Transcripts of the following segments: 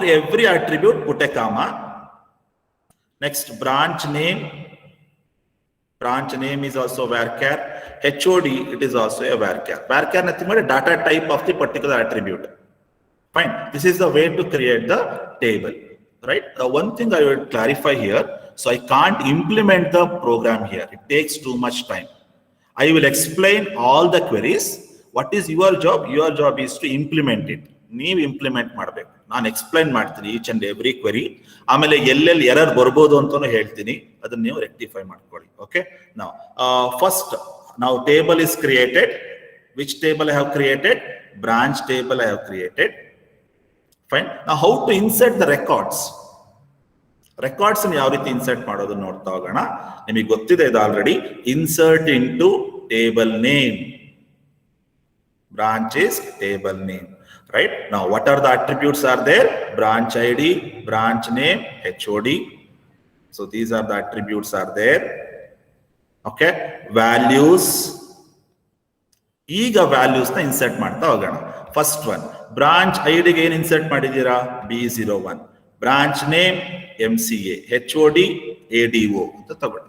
After every attribute, put a comma. Next, branch name. Branch name is also varchar. HOD, it is also a varchar. Varchar nothing but a data type of the particular attribute. Fine. This is the way to create the table, right? One thing I will clarify here. So I can't implement the program here. It takes too much time. I will explain all the queries. What is your job? Your job is to implement it. ನೀವು implement ಮಾಡಬೇಕು. ನಾನು explain ಮಾಡ್ತೀನಿ each and every query. ಆಮೇಲೆ ಎಲ್ಲೆಲ್ಲಿ error ಬರ್ಬೋದು ಅಂತಾನು ಹೇಳ್ತೀನಿ. ಅದನ್ನ ನೀವು ರೆಕ್ಟಿಫೈ ಮಾಡ್ಕೊಳ್ಳಿ. ಓಕೆ. ನಾವು ಫಸ್ಟ್ ನಾವು table is created. Which table I have created? Branch table I have created. Fine. ನಾವು how to insert the records. Records ಯಾವ ರೀತಿ ಇನ್ಸರ್ಟ್ ಮಾಡೋದು ನೋಡ್ತಾ ಹೋಗೋಣ. ನಿಮಗೆ ಗೊತ್ತಿದೆ ಇದು already. Insert into table name. Branch is table name, right? Now, what are the attributes are there? Branch ID, branch name, HOD. So these are the attributes are there. Okay. Values. ಈಗ values na insert ಮಾಡ್ತಾ ಹೋಗೋಣ. First one, branch ID ಗೆ ಏನು insert ಮಾಡಿದ್ದೀರಾ? B01. Branch name MCA, HOD ADO ಅಂತ ತಗೊಳ್ಳಿ.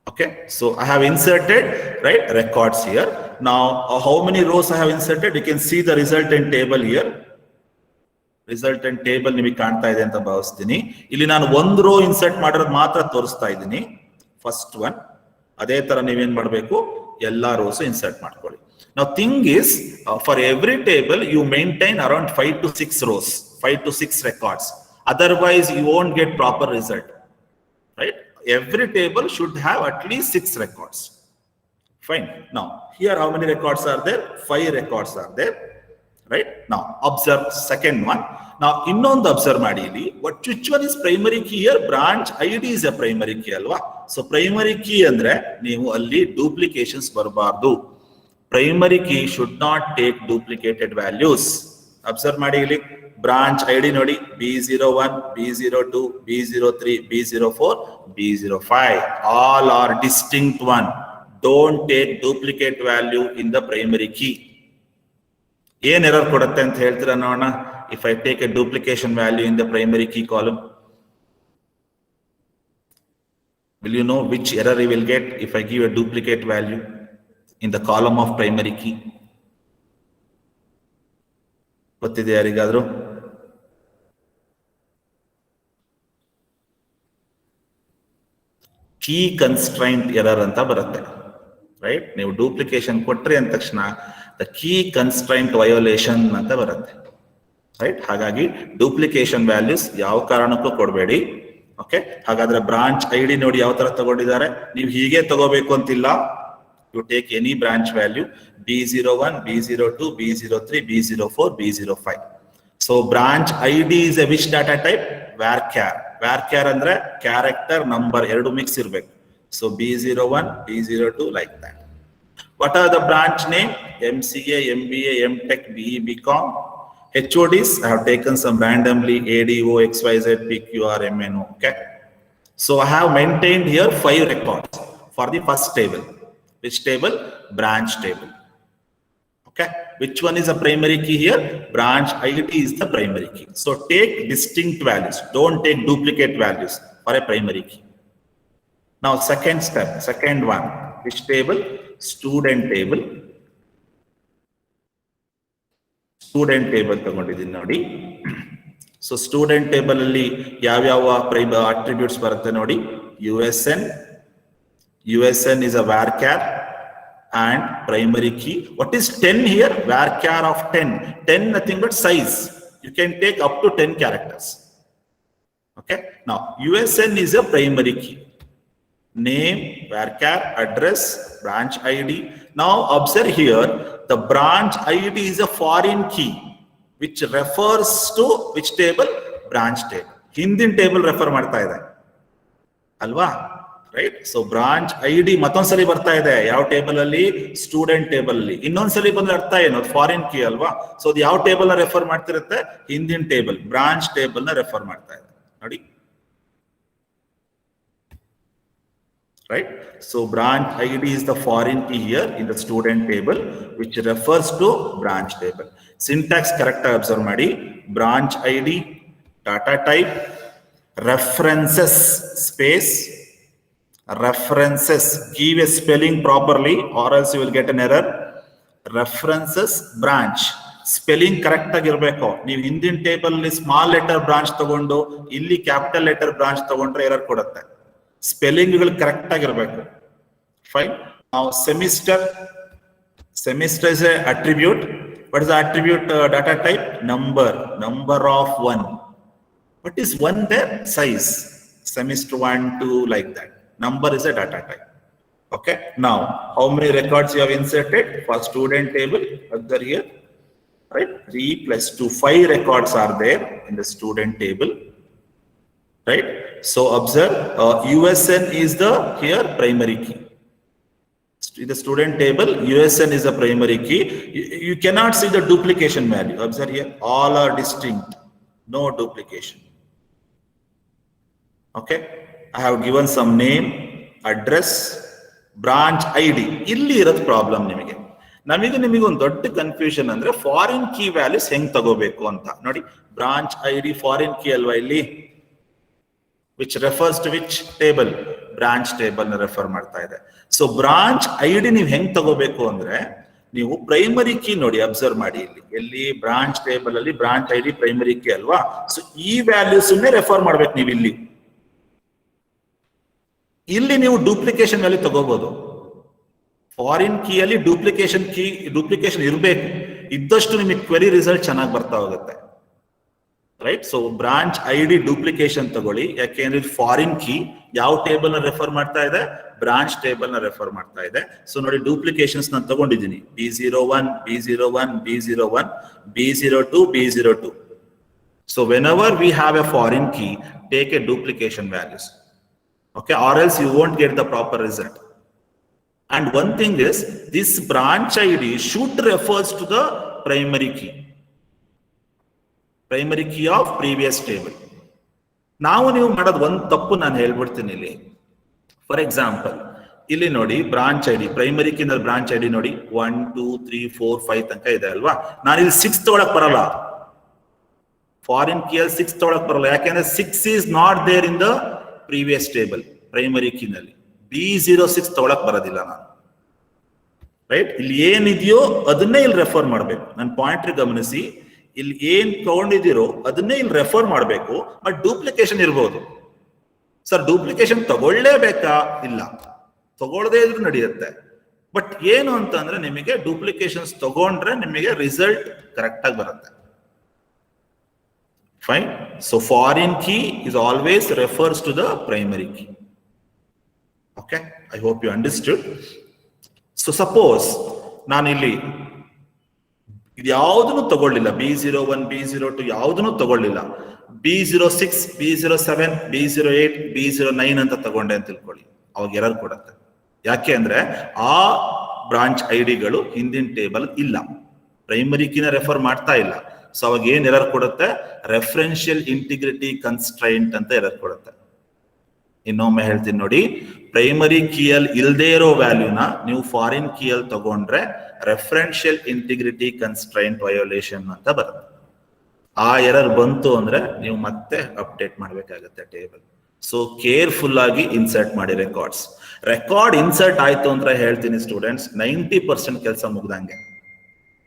Okay, so I have inserted, right, records here. Now, how many rows I have inserted? You can see the resultant table here. Resultant table ನಿಮಗೆ ಕಾಣ್ತಾ ಇದೆ ಅಂತ ಭಾವಿಸ್ತೀನಿ. ಇಲ್ಲಿ ನಾನು ಒಂದು ರೋ ಇನ್ಸರ್ಟ್ ಮಾಡಿರೋದು ಮಾತ್ರ ತೋರಿಸ್ತಾ ಇದ್ದೀನಿ. First one. ಅದೇ ತರ ನೀವೇನ್ ಮಾಡಬೇಕು? ಎಲ್ಲಾ ರೋಸ್ ಇನ್ಸರ್ಟ್ ಮಾಡ್ಕೊಳ್ಳಿ. Now, thing is, for every table, you maintain around 5 to 6 rows, 5 to 6 records. Otherwise, you won't get proper result, right? Every table should have at least 6 records. Fine. Now, here how many records are there? 5 records are there. Right? Now, observe second one. Now, innondu observe ಮಾಡಿ ಇಲ್ಲಿ. Which one is primary key here? Branch ID is a primary key ಅಲ್ವಾ? So, primary key ಅಂದ್ರೆ ನೀವು ಅಲ್ಲಿ duplications ಬರಬಾರದು. Primary key should not take duplicated values. Observe ಮಾಡಿ ಇಲ್ಲಿ. Branch ID ನೋಡಿ B01, B02, B03, B04, B05. All are distinct one. Don't take duplicate value in the primary key. ಏನ್ error ಕೊಡುತ್ತೆ ಅಂತ ಹೇಳ್ತೀರಾ ನೋಡೋಣ. If I take a duplication value in the primary key column, will you know which error you will get if I give a duplicate value in the column of primary key? ಗೊತ್ತಿದೆ ಯಾರಿಗಾದ್ರೂ? Key constraint error ಅಂತ ಬರುತ್ತೆ, right? ನೀವು duplication ಕೊಟ್ರಿ ಅಂದ ತಕ್ಷಣ the key constraint violation ಅಂತ ಬರುತ್ತೆ, ರೈಟ್? ಹಾಗಾಗಿ ಡೂಪ್ಲಿಕೇಶನ್ ವ್ಯಾಲ್ಯೂಸ್ ಯಾವ ಕಾರಣಕ್ಕೂ ಕೊಡಬೇಡಿ. ಓಕೆ. ಹಾಗಾದ್ರೆ ಬ್ರಾಂಚ್ ಐಡಿ ನೋಡಿ ಯಾವ ತರ ತಗೊಂಡಿದ್ದಾರೆ. ನೀವು ಹೀಗೆ ತಗೋಬೇಕು ಅಂತಿಲ್ಲ. You take any branch value B01, B02, B03, B04, B05. So branch ID is a which data type? varchar. varchar ಅಂದ್ರೆ ಕ್ಯಾರೆಕ್ಟರ್ ನಂಬರ್ ಎರಡು ಮಿಕ್ಸ್ ಇರಬೇಕು. So B01, B02 like that. What are the branch name? MCA, MBA, MTech, BE, BCom. HODs I have taken some randomly ADO, XYZ, PQR, MNO. Okay. So I have maintained here 5 records for the first table. Which table? Branch table. Okay. Which one is a primary key here? Branch ID is the primary key. So take distinct values. Don't take duplicate values for a primary key. Now, second step, second one. Which table? Student table. Student table ತಗೊಂಡಿದ್ದೀನಿ ನೋಡಿ. So student table ಅಲ್ಲಿ ಯಾವ್ಯಾವ attributes ಬರುತ್ತೆ ನೋಡಿ. USN. USN is a varchar and primary key. What is 10 here? Varchar of 10. 10 nothing but size. You can take up to 10 characters. Okay. Now, USN is a primary key. Name, varchar, address, branch ID. Now, observe here, the branch ID is a foreign key, which refers to which table? Branch table. Hindin table refer ಮಾಡ್ತಾ ಇದೆ ಅಲ್ವಾ? Right. So branch ID ಮತ್ತೊಂದ್ಸಲಿ ಬರ್ತಾ ಇದೆ ಯಾವ table ಅಲ್ಲಿ? Student table ಅಲ್ಲಿ. ಇನ್ನೊಂದ್ಸಲಿ ಬಂದ್ರೆ ಅರ್ಥ ಏನು? ಫಾರಿನ್ ಕೀ ಅಲ್ವಾ? ಸೊ ಅದು ಯಾವ ಟೇಬಲ್ ನ ರೆಫರ್ ಮಾಡ್ತಿರುತ್ತೆ? ಹಿಂದಿನ ಟೇಬಲ್, ಬ್ರಾಂಚ್ ಟೇಬಲ್ ನ ರೆಫರ್ ಮಾಡ್ತಾ ಇದೆ ನೋಡಿ. Right. So branch ID is the foreign key here in the student table, which refers to branch table. Syntax correct ಆಗಿ ಅಬ್ಸರ್ವ್ ಮಾಡಿ. Branch ID, data type, references space, references, give a spelling properly or else you will get an error. References branch spelling correct ಆಗಿರ್ಬೇಕು. ನೀವು ಹಿಂದಿನ table ಅಲ್ಲಿ small letter branch ತಗೊಂಡು ಇಲ್ಲಿ capital letter branch ತಗೊಂಡ್ರೆ error ಕೊಡುತ್ತೆ. ಸ್ಪೆಲ್ಲಿಂಗ್ಗಳು correct ಆಗಿರ್ಬೇಕು. Fine. ನಾವು semester is A attribute. What is the attribute data type? Number of 1. what is 1 there? Size. Semester 1, 2, like that. Number is a data type. Okay. Now, how many records you have inserted for student table? Other here, right? 3 plus 2, 5 records are there in the student table, right? So observe, USN is the here primary key. In the student table, USN is the primary key. You cannot see the duplication value. Observe here, all are distinct, no duplication. Okay. I have given some name, address, branch ID. ಇಲ್ಲಿ ಇರೋದು problem ನಿಮಗೆ. ನಿಮಗೆ ಒಂದು ದೊಡ್ಡ confusion ಅಂದ್ರೆ foreign key values ಹೆಂಗ್ ತಗೋಬೇಕು ಅಂತ ನೋಡಿ. ಬ್ರಾಂಚ್ ID ಫಾರಿನ್ ಕೀ ಅಲ್ವಾ ಇಲ್ಲಿ, which refers to which table? Branch table ನ ರೆಫರ್ ಮಾಡ್ತಾ ಇದೆ. ಸೊ ಬ್ರಾಂಚ್ ID ನೀವು ಹೆಂಗ್ ತಗೋಬೇಕು ಅಂದ್ರೆ, ನೀವು ಪ್ರೈಮರಿ ಕೀ ನೋಡಿ, ಅಬ್ಸರ್ವ್ ಮಾಡಿ ಇಲ್ಲಿ. ಎಲ್ಲಿ? ಬ್ರಾಂಚ್ ಟೇಬಲ್ ಅಲ್ಲಿ ಬ್ರಾಂಚ್ ID ಪ್ರೈಮರಿ ಕೀ ಅಲ್ವಾ. ಸೊ ಈ ವ್ಯಾಲ್ಯೂಸ್ ರೆಫರ್ ಮಾಡ್ಬೇಕು ನೀವು ಇಲ್ಲಿ. ಇಲ್ಲಿ ನೀವು ಡೂಪ್ಲಿಕೇಶನ್ ವ್ಯಾಲ್ಯೂ ತಗೋಬಹುದು. ಫಾರಿನ್ ಕೀ ಅಲ್ಲಿ ಡೂಪ್ಲಿಕೇಶನ್ ಇರಬೇಕು. ಇದ್ದಷ್ಟು ನಿಮಗೆ ಕ್ವೆರಿ ರಿಸಲ್ಟ್ ಚೆನ್ನಾಗಿ ಬರ್ತಾ ಹೋಗುತ್ತೆ, right? So branch ID duplication ತಗೊಳ್ಳಿ. ಯಾಕೆಂದ್ರೆ ಫಾರಿನ್ ಕೀ ಯಾವ ಟೇಬಲ್ ನ ರೆಫರ್ ಮಾಡ್ತಾ ಇದೆ? ಬ್ರಾಂಚ್ ಟೇಬಲ್ ನ ರೆಫರ್ ಮಾಡ್ತಾ ಇದೆ. ಸೊ ನೋಡಿ, ಡೂಪ್ಲಿಕೇಶನ್ಸ್ ನಾನು ತಗೊಂಡಿದ್ದೀನಿ. B01, B01, B01, B02, B02. So whenever we have a foreign key, take a duplication values. Okay, or else you won't get the proper result. And one thing is, this branch ID should refers to the primary key of previous table. ನೀವು ಮಾಡೋದು ಒಂದು ತಪ್ಪು ನಾನು ಹೇಳ್ಬಿಡ್ತೀನಿ ಇಲ್ಲಿ. For example, ಇಲ್ಲಿ ನೋಡಿ, branch ID primary key branch ID ನೋಡಿ 1, 2, 3, 4, 5 ತನಕ ಇದೆ ಅಲ್ವಾ. ನಾನು ಇಲ್ಲಿ 6 ತಗೊಳಕ್ ಬರಲ್ಲ. ಫಾರಿನ್ ಕೀ ಅಲ್ಲಿ 6 ತಗೊಳಕ್ ಬರಲ್ಲ. ಯಾಕೆಂದ್ರೆ 6 is not there in the previous table primary key ನಲ್ಲಿ. B06 ತಗೊಳಕ್ ಬರೋದಿಲ್ಲ ನಾನು, ರೈಟ್? ಇಲ್ಲಿ ಏನಿದೆಯೋ ಅದನ್ನೇ ಇಲ್ಲಿ ರೆಫರ್ ಮಾಡ್ಬೇಕು. ನನ್ನ ಪಾಯಿಂಟ್ ಗಮನಿಸಿ, ಇಲ್ಲಿ ಏನ್ ತಗೊಂಡಿದ್ದೀರೋ ಅದನ್ನೇ ಇಲ್ಲಿ ರೆಫರ್ ಮಾಡ್ಬೇಕು. ಬಟ್ ಡೂಪ್ಲಿಕೇಶನ್ ಇರ್ಬೋದು. ಸರ್ ಡೂಪ್ಲಿಕೇಶನ್ ತಗೊಳ್ಳೇಬೇಕಾ? ಇಲ್ಲ, ತಗೊಳ್ಳದೇ ಇದ್ರೂ ನಡೆಯುತ್ತೆ. ಬಟ್ ಏನು ಅಂತಂದ್ರೆ, ನಿಮಗೆ ಡೂಪ್ಲಿಕೇಶನ್ಸ್ ತಗೊಂಡ್ರೆ ನಿಮಗೆ ರಿಸಲ್ಟ್ ಕರೆಕ್ಟ್ ಆಗಿ ಬರುತ್ತೆ. Fine. So foreign key is always refers to the primary key. Okay. I hope you understood. So suppose ನಾನು ಇಲ್ಲಿ ಇದು ಯಾವುದನ್ನು ತಗೊಳ್ಳಿಲ್ಲ. B01, B02 ಯಾವುದನ್ನು ತಗೊಳ್ಳಿಲ್ಲ. B06, B07, B08, B09 ಅಂತ ತಗೊಂಡೆ ಅಂತ ತಿಳ್ಕೊಳ್ಳಿ. ಅವಾಗ ಎರರ್ ಕೊಡುತ್ತೆ. ಯಾಕೆ ಅಂದ್ರೆ ಆ ಬ್ರಾಂಚ್ ಐಡಿಗಳು ಹಿಂದಿನ ಟೇಬಲ್ ಇಲ್ಲ, ಪ್ರೈಮರಿ ಕೀನ ರೆಫರ್ ಮಾಡ್ತಾ ಇಲ್ಲ. ಸೊ ಅವಾಗ ಏನ್ ಎರರ್ ಕೊಡುತ್ತೆ? ರೆಫರೆನ್ಷಿಯಲ್ ಇಂಟಿಗ್ರಿಟಿ ಕನ್ಸ್ಟ್ರೈಂಟ್ ಅಂತ ಎರರ್ ಕೊಡುತ್ತೆ. ಇನ್ನೊಮ್ಮೆ ಹೇಳ್ತೀನಿ ನೋಡಿ, ಪ್ರೈಮರಿ ಕೀಯಲ್ಲಿ ಇಲ್ಲದೆ ಇರೋ ವ್ಯಾಲ್ಯೂನ ನೀವು ಫಾರಿನ್ ಕೀಯಲ್ಲಿ ತಗೊಂಡ್ರೆ ರೆಫರೆನ್ಷಿಯಲ್ ಇಂಟಿಗ್ರಿಟಿ ಕನ್ಸ್ಟ್ರೈಂಟ್ ವಯೋಲೇಷನ್ ಅಂತ ಬರುತ್ತೆ. ಆ ಎರರ್ ಬಂತು ಅಂದ್ರೆ ನೀವು ಮತ್ತೆ ಅಪ್ಡೇಟ್ ಮಾಡ್ಬೇಕಾಗತ್ತೆ ಟೇಬಲ್. ಸೊ ಕೇರ್ಫುಲ್ ಆಗಿ ಇನ್ಸರ್ಟ್ ಮಾಡಿ ರೆಕಾರ್ಡ್ ಇನ್ಸರ್ಟ್ ಆಯ್ತು ಅಂದ್ರೆ ಹೇಳ್ತೀನಿ ಸ್ಟೂಡೆಂಟ್ಸ್, 90% ಕೆಲಸ ಮುಗ್ದಂಗೆ.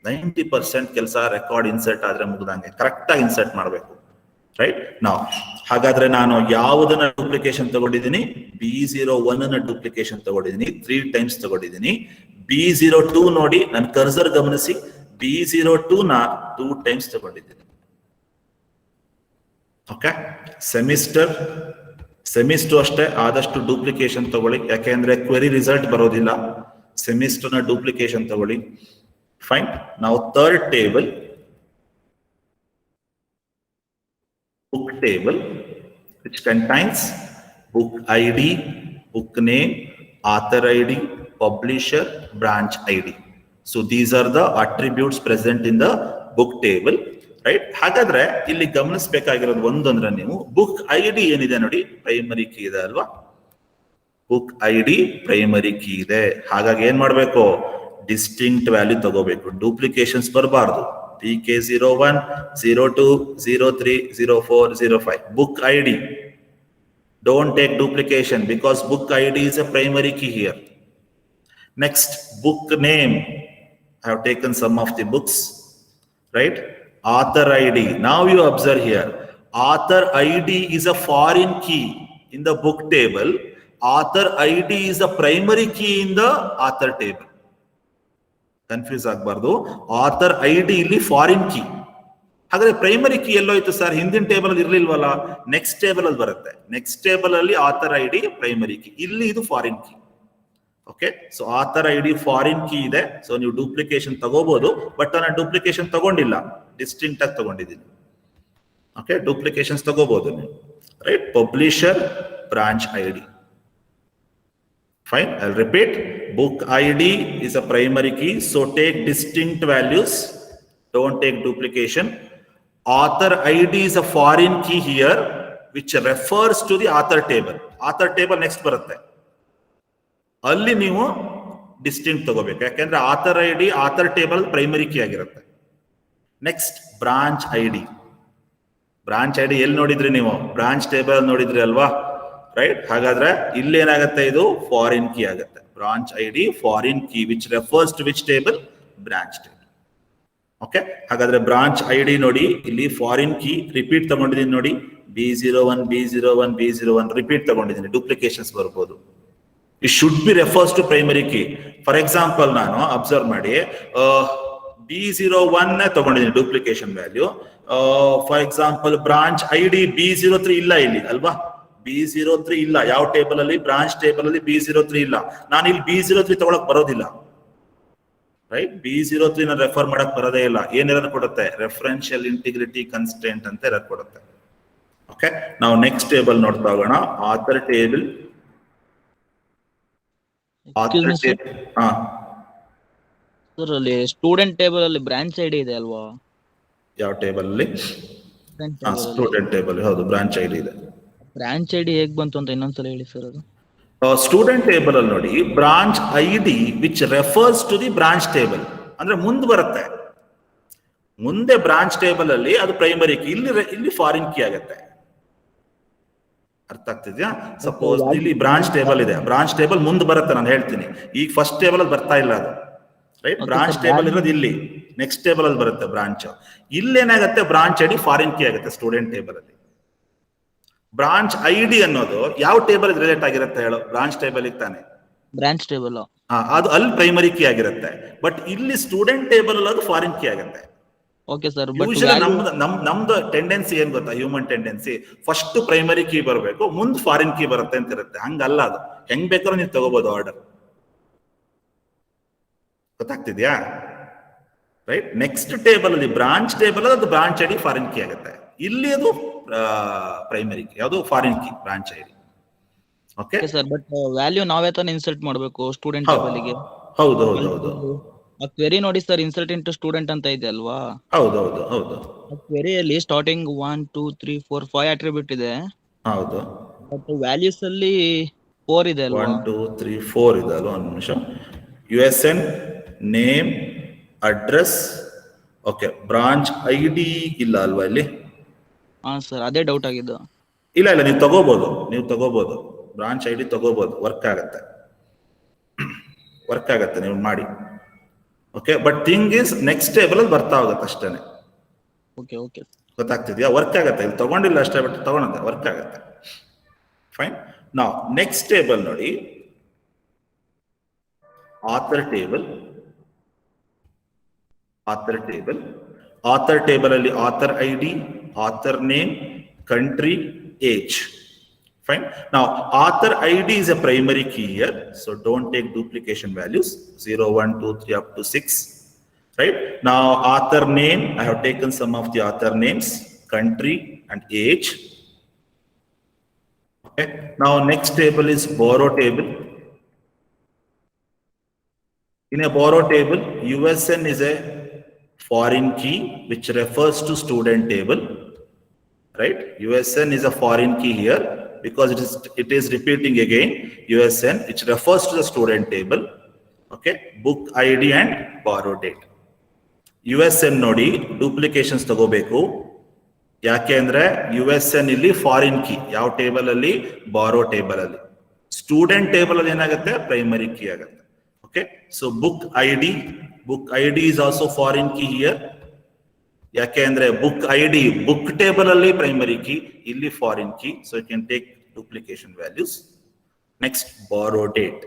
90% ಕೆಲಸ ರೆಕಾರ್ಡ್ ಇನ್ಸರ್ಟ್ ಆದ್ರೆ ಮುಗ್ದಂಗೆ. ಕರೆಕ್ಟ್ ಆಗಿ ಇನ್ಸರ್ಟ್ ಮಾಡಬೇಕು, ರೈಟ್? ನಾವು ಹಾಗಾದ್ರೆ ನಾನು ಯಾವುದನ್ನ ಡೂಪ್ಲಿಕೇಶನ್ ತಗೊಂಡಿದ್ದೀನಿ? B01 ನ ಡೂಪ್ಲಿಕೇಶನ್ ತಗೊಂಡಿದ್ದೀನಿ, 3 times ತಗೊಂಡಿದ್ದೀನಿ. B02 ನೋಡಿ, ನನ್ನ ಕರ್ಸರ್ ಗಮನಿಸಿ, B02 ನ 2 times ತಗೊಂಡಿದ್ದೀನಿ. ಓಕೆ. ಸೆಮಿಸ್ಟರ್ ಅಷ್ಟೇ, ಆದಷ್ಟು ಡೂಪ್ಲಿಕೇಶನ್ ತಗೊಳ್ಳಿ. ಯಾಕೆಂದ್ರೆ ಕ್ವೆರಿ ರಿಸಲ್ಟ್ ಬರೋದಿಲ್ಲ. ಸೆಮಿಸ್ಟರ್ ನ ಡೂಪ್ಲಿಕೇಶನ್ ತಗೊಳ್ಳಿ. Fine. Now third table, book table, which contains book ID, book name, author ID, publisher, branch ID. So these are the attributes present in the book table, right? ಹಾಗಾದ್ರೆ ಇಲ್ಲಿ ಗಮನಿಸಬೇಕಾಗಿರೋದು ಒಂದಂದ್ರೆ, ನೀವು book ID ಏನಿದೆ ನೋಡಿ, primary key ಇದೆ ಅಲ್ವಾ. Book ID primary key ಇದೆ. ಹಾಗಾಗಿ ಏನ್ ಮಾಡ್ಬೇಕು? ಡಿಸ್ಟಿಂಕ್ಟ್ ವ್ಯಾಲ್ಯೂ ತಗೋಬೇಕು. ಡೂಪ್ಲಿಕೇಶನ್ಸ್ ಬರಬಾರ್ದು. PK01, 02, 03, 04, 05. Book ID. Don't take duplication because book ID is a primary key here. Next, book name. I have taken some of the books, right? Author ID. Now you observe here. Author ID is a foreign key in the book table. Author ID is a primary key in the author table. Confuse ಆಗಬಾರ್ದು. Author ID ಇಲ್ಲಿ foreign key. ಹಾಗಾದ್ರೆ primary key ಎಲ್ಲೋಯ್ತು sir? ಹಿಂದಿನ table ಅಲ್ಲಿ ಇರ್ಲಿಲ್ವಲ್ಲ, next table ಅಲ್ಲಿ ಬರುತ್ತೆ. Next table ಅಲ್ಲಿ author ID primary key, ಇಲ್ಲಿ ಇದು foreign key. Okay, so author ID foreign key ಇದೆ. ಸೊ ನೀವು ಡೂಪ್ಲಿಕೇಶನ್ ತಗೋಬಹುದು, ಬಟ್ ನಾನು ಡೂಪ್ಲಿಕೇಶನ್ ತಗೊಂಡಿಲ್ಲ, ಡಿಸ್ಟಿಂಕ್ಟ್ ಆಗಿ ತಗೊಂಡಿದ್ದೀನಿ. ಓಕೆ, ಡೂಪ್ಲಿಕೇಶನ್ಸ್ ತಗೋಬಹುದು ನೀವು, right? Publisher branch ID. Fine, I'll repeat. Book ID is a primary key, so take distinct values. Don't take duplication. Author ID is a foreign key here, which refers to the author table. Author table next ಬರುತ್ತೆ. ಅಲ್ಲಿ ನೀವು distinct ತಗೋಬೇಕು, ಯಾಕೆಂದ್ರೆ author ID author table primary key ಆಗಿರುತ್ತೆ. Next branch ID. Branch ID ಎಲ್ಲಿ ನೋಡಿದ್ರಿ ನೀವು? Branch table ನೋಡಿದ್ರಿ ಅಲ್ವಾ, ರೈಟ್? ಹಾಗಾದ್ರೆ ಇಲ್ಲಿ ಏನಾಗುತ್ತೆ? ಇದು ಫಾರಿನ್ ಕೀ ಆಗುತ್ತೆ. Branch ID foreign key which refers to which table? Branch table. Okay, ಹಾಗಾದ್ರೆ ಬ್ರಾಂಚ್ ID ನೋಡಿ, ಇಲ್ಲಿ ಫಾರಿನ್ ಕೀ ರಿಪೀಟ್ ತಗೊಂಡಿದ್ದೀನಿ ನೋಡಿ, B01, B01, B01 ರಿಪೀಟ್ ತಗೊಂಡಿದ್ದೀನಿ. ಡೂಪ್ಲಿಕೇಶನ್ಸ್ ಬರ್ಬೋದು. It should be refers to primary key. For example ನಾನು observe ಮಾಡಿ, B01 ತಗೊಂಡಿದ್ದೀನಿ duplication value. For example branch ID B03 ಇಲ್ಲ ಇಲ್ಲಿ ಅಲ್ವಾ? B03 ಇಲ್ಲ ಯಾವ ಟೇಬಲ್ ಅಲ್ಲಿ? ಬ್ರಾಂಚ್ ಟೇಬಲ್ ಅಲ್ಲಿ B03 ಇಲ್ಲ. ನಾನು ಇಲ್ಲಿ B03 ತಗೊಳಕ್ ಬರೋದಿಲ್ಲ, ರೈಟ್? B03 ನ ರೆಫರ್ ಮಾಡಕ್ ಬರೋದೇ ಇಲ್ಲ. ಏನ್ ಎರರ್ ಕೊಡುತ್ತೆ? ರೆಫರೆನ್ಷಿಯಲ್ ಇಂಟಿಗ್ರಿಟಿ ಕನ್ಸ್ಟೆಂಟ್ ಅಂತ ಎರರ್ ಕೊಡುತ್ತೆ. ಓಕೆ, ನಾವು ನೆಕ್ಸ್ಟ್ ಟೇಬಲ್ ನೋಡ್ತಾ ಹೋಗೋಣ. Author table. ಸರ್ ಅಲ್ಲಿ ಸ್ಟೂಡೆಂಟ್ ಟೇಬಲ್ ಅಲ್ಲಿ ಬ್ರಾಂಚ್ ID ಇದೆ ಅಲ್ವಾ? ಯಾವ ಟೇಬಲ್ ಅಲ್ಲಿ? Student table. ಹೌದು, ಬ್ರಾಂಚ್ ID ಇದೆ. ಬ್ರಾಂಚ್ ID ಹೇಗ್ ಬಂತು ಅಂತ ಇನ್ನೊಂದ್ಸಲ ಹೇಳಿ ಸರ್. ಅದು ಸ್ಟೂಡೆಂಟ್ ಟೇಬಲ್ ಅಲ್ಲಿ ನೋಡಿ, branch ID which refers to the branch table ಅಂದ್ರೆ ಮುಂದೆ ಬರುತ್ತೆ. ಮುಂದೆ ಬ್ರಾಂಚ್ ಟೇಬಲ್ ಅಲ್ಲಿ ಅದು ಪ್ರೈಮರಿ ಕೀ, ಇಲ್ಲಿ ಫಾರಿನ್ ಕೀ ಆಗುತ್ತೆ. ಅರ್ಥ ಆಗ್ತಿದ್ಯಾ? ಸಪೋಸ್ ಇಲ್ಲಿ ಬ್ರಾಂಚ್ ಟೇಬಲ್ ಇದೆ, ಬ್ರಾಂಚ್ ಟೇಬಲ್ ಮುಂದೆ ಬರುತ್ತೆ, ನಾನು ಹೇಳ್ತೀನಿ. ಈಗ ಫಸ್ಟ್ ಟೇಬಲ್ ಅಲ್ಲಿ ಬರ್ತಾ ಇಲ್ಲ ಅದು, ರೈಟ್? ಬ್ರಾಂಚ್ ಟೇಬಲ್ ಇರೋದು ಇಲ್ಲಿ, ನೆಕ್ಸ್ಟ್ ಟೇಬಲ್ ಅಲ್ಲಿ ಬರುತ್ತೆ ಬ್ರಾಂಚ್. ಇಲ್ಲೇನಾಗುತ್ತೆ? ಬ್ರಾಂಚ್ ID ಫಾರಿನ್ ಕೀ ಆಗುತ್ತೆ ಸ್ಟೂಡೆಂಟ್ ಟೇಬಲ್ ಅಲ್ಲಿ. ಬ್ರಾಂಚ್ ID ಅನ್ನೋದು ಯಾವ ಟೇಬಲ್ ರಿಲೇಟ್ ಆಗಿರುತ್ತೆ ಹೇಳು? ಬ್ರಾಂಚ್ ಟೇಬಲ್ ತಾನೆ, ಬ್ರಾಂಚ್ ಟೇಬಲ್. ಅದು ಅಲ್ಲಿ ಪ್ರೈಮರಿ ಕೀ ಆಗಿರುತ್ತೆ. ಬಟ್ ಇಲ್ಲಿ ಸ್ಟೂಡೆಂಟ್ ಟೇಬಲ್ ಅಲ್ಲಿ ಅದು ಫಾರಿನ್ ಕೀ ಆಗುತ್ತೆ. ಓಕೆ ಸರ್, ನಮ್ದು ಟೆಂಡೆನ್ಸಿ ಏನ್ ಗೊತ್ತಾ? Human tendency first primary key ಬರಬೇಕು, ಮುಂದ್ ಫಾರಿನ್ ಕೀ ಬರುತ್ತೆ ಅಂತ ಇರುತ್ತೆ. ಹಂಗಲ್ಲ ಅದು, ಹೆಂಗ್ ಬೇಕಾದ್ರೂ ನೀವು ತಗೋಬಹುದು ಆರ್ಡರ್. ಗೊತ್ತಾಗ್ತಿದ್ಯಾ? ರೈಟ್? ನೆಕ್ಸ್ಟ್ ಟೇಬಲ್ ಅಲ್ಲಿ ಬ್ರಾಂಚ್ ಟೇಬಲ್ ಅದು ಬ್ರಾಂಚ್ ID ಫಾರಿನ್ ಕೀ ಆಗುತ್ತೆ. ಇಲ್ಲಿ ಅದು ಪ್ರೈಮರಿ ಕೀ, ಯಾವುದು? Foreign key, branch ID. Okay sir, but value ನಾವೇ ತಾನೇ ಇನ್ಸರ್ಟ್ ಮಾಡಬೇಕು ಸ್ಟೂಡೆಂಟ್ ಟೇಬಲ್ ಗೆ. ಹೌದು ಹೌದು ಹೌದು. ಆ ಕ್ವೆರಿ ನೋಡಿ ಸರ್, ಇನ್ಸರ್ಟ್ ಇಂಟು ಸ್ಟೂಡೆಂಟ್ ಅಂತ ಇದೆ ಅಲ್ವಾ? ಹೌದು ಹೌದು ಹೌದು. ಕ್ವೆರಿಯಲ್ಲಿ ಸ್ಟಾರ್ಟಿಂಗ್ 1 2 3 4 5 ಅಟ್ರಿಬ್ಯೂಟ್ ಇದೆ. ಹೌದು, ಬಟ್ ವ್ಯಾಲ್ಯೂಸ್ ಅಲ್ಲಿ 4 ಇದೆ ಅಲ್ವಾ? 1 2 3 4 ಇದೆ ಅಲ್ವಾ? ಒಂದು ನಿಮಿಷ. USN, name, address. Okay, branch ID ಇಲ್ಲ ಅಲ್ವಾ ಇಲ್ಲಿ? ಹಾ ಸರ್, ಅದೇ ಡೌಟ್ ಆಗಿದ್ದು. ಇಲ್ಲ ಇಲ್ಲ, ನೀವು ತಗೋಬಹುದು ಬ್ರಾಂಚ್ ID ತಗೋಬಹುದು, ವರ್ಕ್ ಆಗತ್ತೆ, ನೀವು ಮಾಡಿ. Okay, but thing is next table ಅಲ್ಲಿ ಬರ್ತಾ ಹೋಗುತ್ತೆ ಅಷ್ಟೇನೆ. Okay okay, ಗೊತ್ತಾಗ್ತಿದ್ಯಾ? ವರ್ಕ್ ಆಗತ್ತೆ. ಇಲ್ಲಿ ತಗೊಂಡಿಲ್ಲ ಅಷ್ಟೇ, ಬಟ್ ತಗೊಳುತ್ತೆ, ವರ್ಕ್ ಆಗತ್ತೆ. ಫೈನ್. ನಾವು ನೆಕ್ಸ್ಟ್ ಟೇಬಲ್ ನೋಡಿ, ಆಥರ್ ಟೇಬಲ್. ಆಥರ್ ಟೇಬಲ್ ಅಲ್ಲಿ author ID, author name, country, age. Fine. Now author ID is a primary key here, so don't take duplication values 0 1 2 3 up to 6. Right? Now author name, I have taken some of the author names, country and age. Okay. Now next table is borrow table. In a borrow table, USN is a foreign key which refers to student table, right? USN is a foreign key here because it is repeating again. USN which refers to the student table. Okay, book ID and borrow date. USN ನೋಡಿ ಡೂಪ್ಲಿಕೇಶನ್ಸ್ ತಗೋಬೇಕು. ಯಾಕೆ ಅಂದ್ರೆ USN ಇಲ್ಲಿ foreign key, ಯಾವ table ಅಲ್ಲಿ? Borrow table ಅಲ್ಲಿ. Student table ಅಲ್ಲಿ ಏನಾಗುತ್ತೆ? ಪ್ರೈಮರಿ ಕೀ ಆಗುತ್ತೆ. Okay, so book ID is also foreign key here. ಯಾಕೆ ಅಂದ್ರೆ ಬುಕ್ ಐಡಿ ಬುಕ್ ಟೇಬಲ್ ಅಲ್ಲಿ ಪ್ರೈಮರಿ ಕೀ, ಇಲ್ಲಿ foreign key. So you can take duplication values. Next borrow date.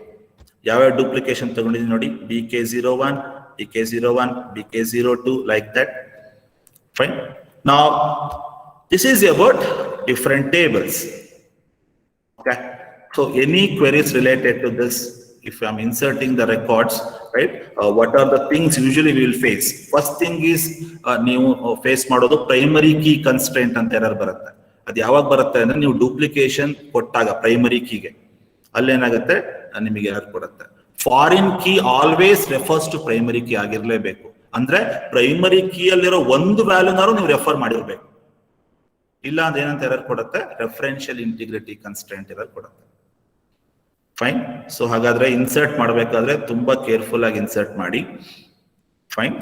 ಯಾವ್ಯಾವ duplication ತಗೊಂಡಿದ್ದೀನಿ ನೋಡಿ, BK01, BK01, BK02, like that. Fine. Now this is about different tables. Okay, so any queries related to this, if I'm inserting the records, right, what are the things usually we will face? First thing is ನೀವು face ಮಾಡೋದು primary key constraint ಅಂತ error ಬರುತ್ತೆ. ಅದು ಯಾವಾಗ ಬರುತ್ತೆ ಅಂದ್ರೆ ನೀವು duplication ಕೊಟ್ಟಾಗ ಪ್ರೈಮರಿ ಕೀಗೆ ಅಲ್ಲೇನಾಗುತ್ತೆ ನಿಮಗೆ ಎರರ್ ಕೊಡುತ್ತೆ. Foreign key always refers to primary key ಆಗಿರ್ಲೇಬೇಕು. ಅಂದ್ರೆ ಪ್ರೈಮರಿ ಕೀ ಅಲ್ಲಿರೋ ಒಂದು ವ್ಯಾಲ್ಯೂನಾರು ನೀವು ರೆಫರ್ ಮಾಡಿರ್ಬೇಕು. ಇಲ್ಲ ಅಂದ್ರೆ ಏನಂತ ಎರರ್ ಕೊಡುತ್ತೆ? ರೆಫರೆನ್ಷಿಯಲ್ ಇಂಟಿಗ್ರಿಟಿ ಕನ್ಸ್ಟ್ರೆಂಟ್ ಎರರ್ ಕೊಡುತ್ತೆ. ಫೈನ್. ಸೊ ಹಾಗಾದ್ರೆ ಇನ್ಸರ್ಟ್ ಮಾಡಬೇಕಾದ್ರೆ ತುಂಬಾ ಕೇರ್ಫುಲ್ ಆಗಿ ಇನ್ಸರ್ಟ್ ಮಾಡಿ. Fine.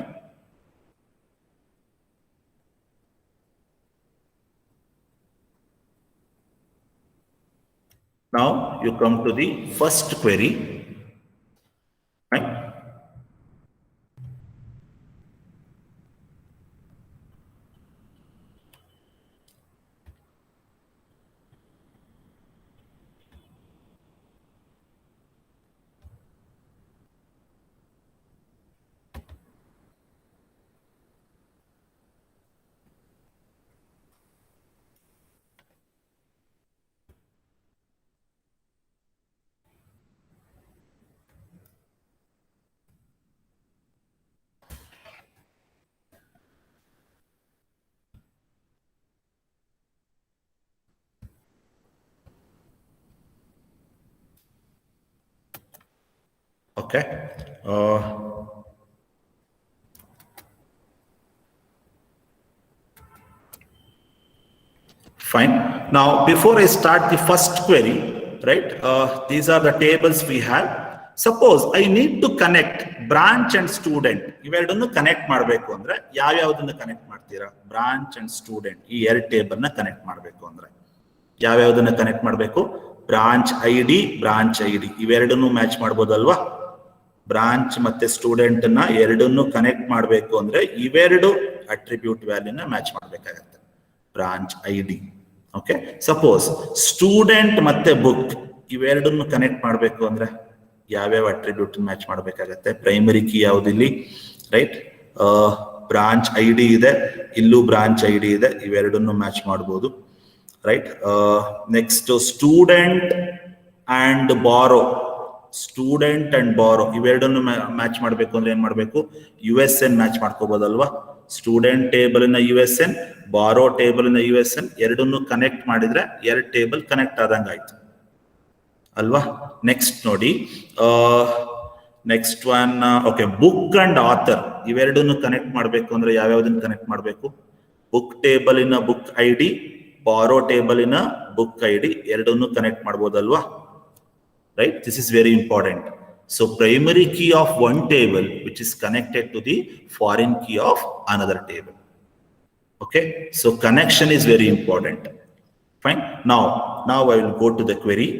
Now you come to the first query. Fine. Okay. Fine. Now, before I start the first query, right, these are the tables we have. Suppose I need to connect branch and student. ಇವೆರಡನ್ನು connect ಮಾಡಬೇಕು ಅಂದ್ರೆ ಯಾವ್ಯಾವುದನ್ನ connect ಮಾಡ್ತೀರಾ? Branch and student, ಈ ಎರಡು table ನ connect ಮಾಡಬೇಕು ಅಂದ್ರೆ ಯಾವ್ಯಾವುದನ್ನ ಕನೆಕ್ಟ್ ಮಾಡಬೇಕು? ಬ್ರಾಂಚ್ ಐಡಿ ಇವೆರಡನ್ನು ಮ್ಯಾಚ್ ಮಾಡ್ಬೋದಲ್ವಾ? ಬ್ರಾಂಚ್ ಮತ್ತೆ ಸ್ಟೂಡೆಂಟ್ ನ ಎರಡನ್ನು ಕನೆಕ್ಟ್ ಮಾಡಬೇಕು ಅಂದ್ರೆ ಇವೆರಡು ಅಟ್ರಿಬ್ಯೂಟ್ ವ್ಯಾಲ್ಯೂನ ಮ್ಯಾಚ್ ಮಾಡ್ಬೇಕಾಗತ್ತೆ. Branch ID. Okay, suppose student ಮತ್ತೆ ಬುಕ್ ಇವೆರಡನ್ನು ಕನೆಕ್ಟ್ ಮಾಡಬೇಕು ಅಂದ್ರೆ ಯಾವ್ಯಾವ ಅಟ್ರಿಬ್ಯೂಟ್ ಮ್ಯಾಚ್ ಮಾಡ್ಬೇಕಾಗತ್ತೆ? ಪ್ರೈಮರಿ ಕೀ ಯಾವ್ದಿಲ್ಲಿ? ರೈಟ್, ಬ್ರಾಂಚ್ ಐಡಿ ಇದೆ, ಇಲ್ಲೂ ಬ್ರಾಂಚ್ ಐಡಿ ಇದೆ, ಇವೆರಡನ್ನು ಮ್ಯಾಚ್ ಮಾಡ್ಬೋದು. ರೈಟ್, ನೆಕ್ಸ್ಟ್ ಸ್ಟೂಡೆಂಟ್ ಅಂಡ್ ಬಾರೋ ಇವೆರಡನ್ನು ಮ್ಯಾಚ್ ಮಾಡಬೇಕು ಅಂದ್ರೆ ಏನ್ ಮಾಡ್ಬೇಕು? USN ಮ್ಯಾಚ್ ಮಾಡ್ಕೋಬಹುದಲ್ವಾ? ಸ್ಟೂಡೆಂಟ್ ಟೇಬಲ್ ನ USN, ಬಾರೋ ಟೇಬಲ್ ನ USN ಎರಡನ್ನು ಕನೆಕ್ಟ್ ಮಾಡಿದ್ರೆ ಎರಡು ಟೇಬಲ್ ಕನೆಕ್ಟ್ ಆದಂಗ ಆಯ್ತು ಅಲ್ವಾ? ನೆಕ್ಸ್ಟ್ ನೋಡಿ, next one, okay, book and author ಇವೆರಡನ್ನು ಕನೆಕ್ಟ್ ಮಾಡಬೇಕು ಅಂದ್ರೆ ಯಾವ್ಯಾವ್ದನ್ನ ಕನೆಕ್ಟ್ ಮಾಡಬೇಕು? ಬುಕ್ ಟೇಬಲಿನ ಬುಕ್ ಐಡಿ, ಬಾರೋ ಟೇಬಲಿನ ಬುಕ್ ಐಡಿ ಎರಡನ್ನು ಕನೆಕ್ಟ್ ಮಾಡ್ಬೋದಲ್ವಾ? Right, this is very important. So primary key of one table which is connected to the foreign key of another table. Okay, so connection is very important. Fine. Now I will go to the query.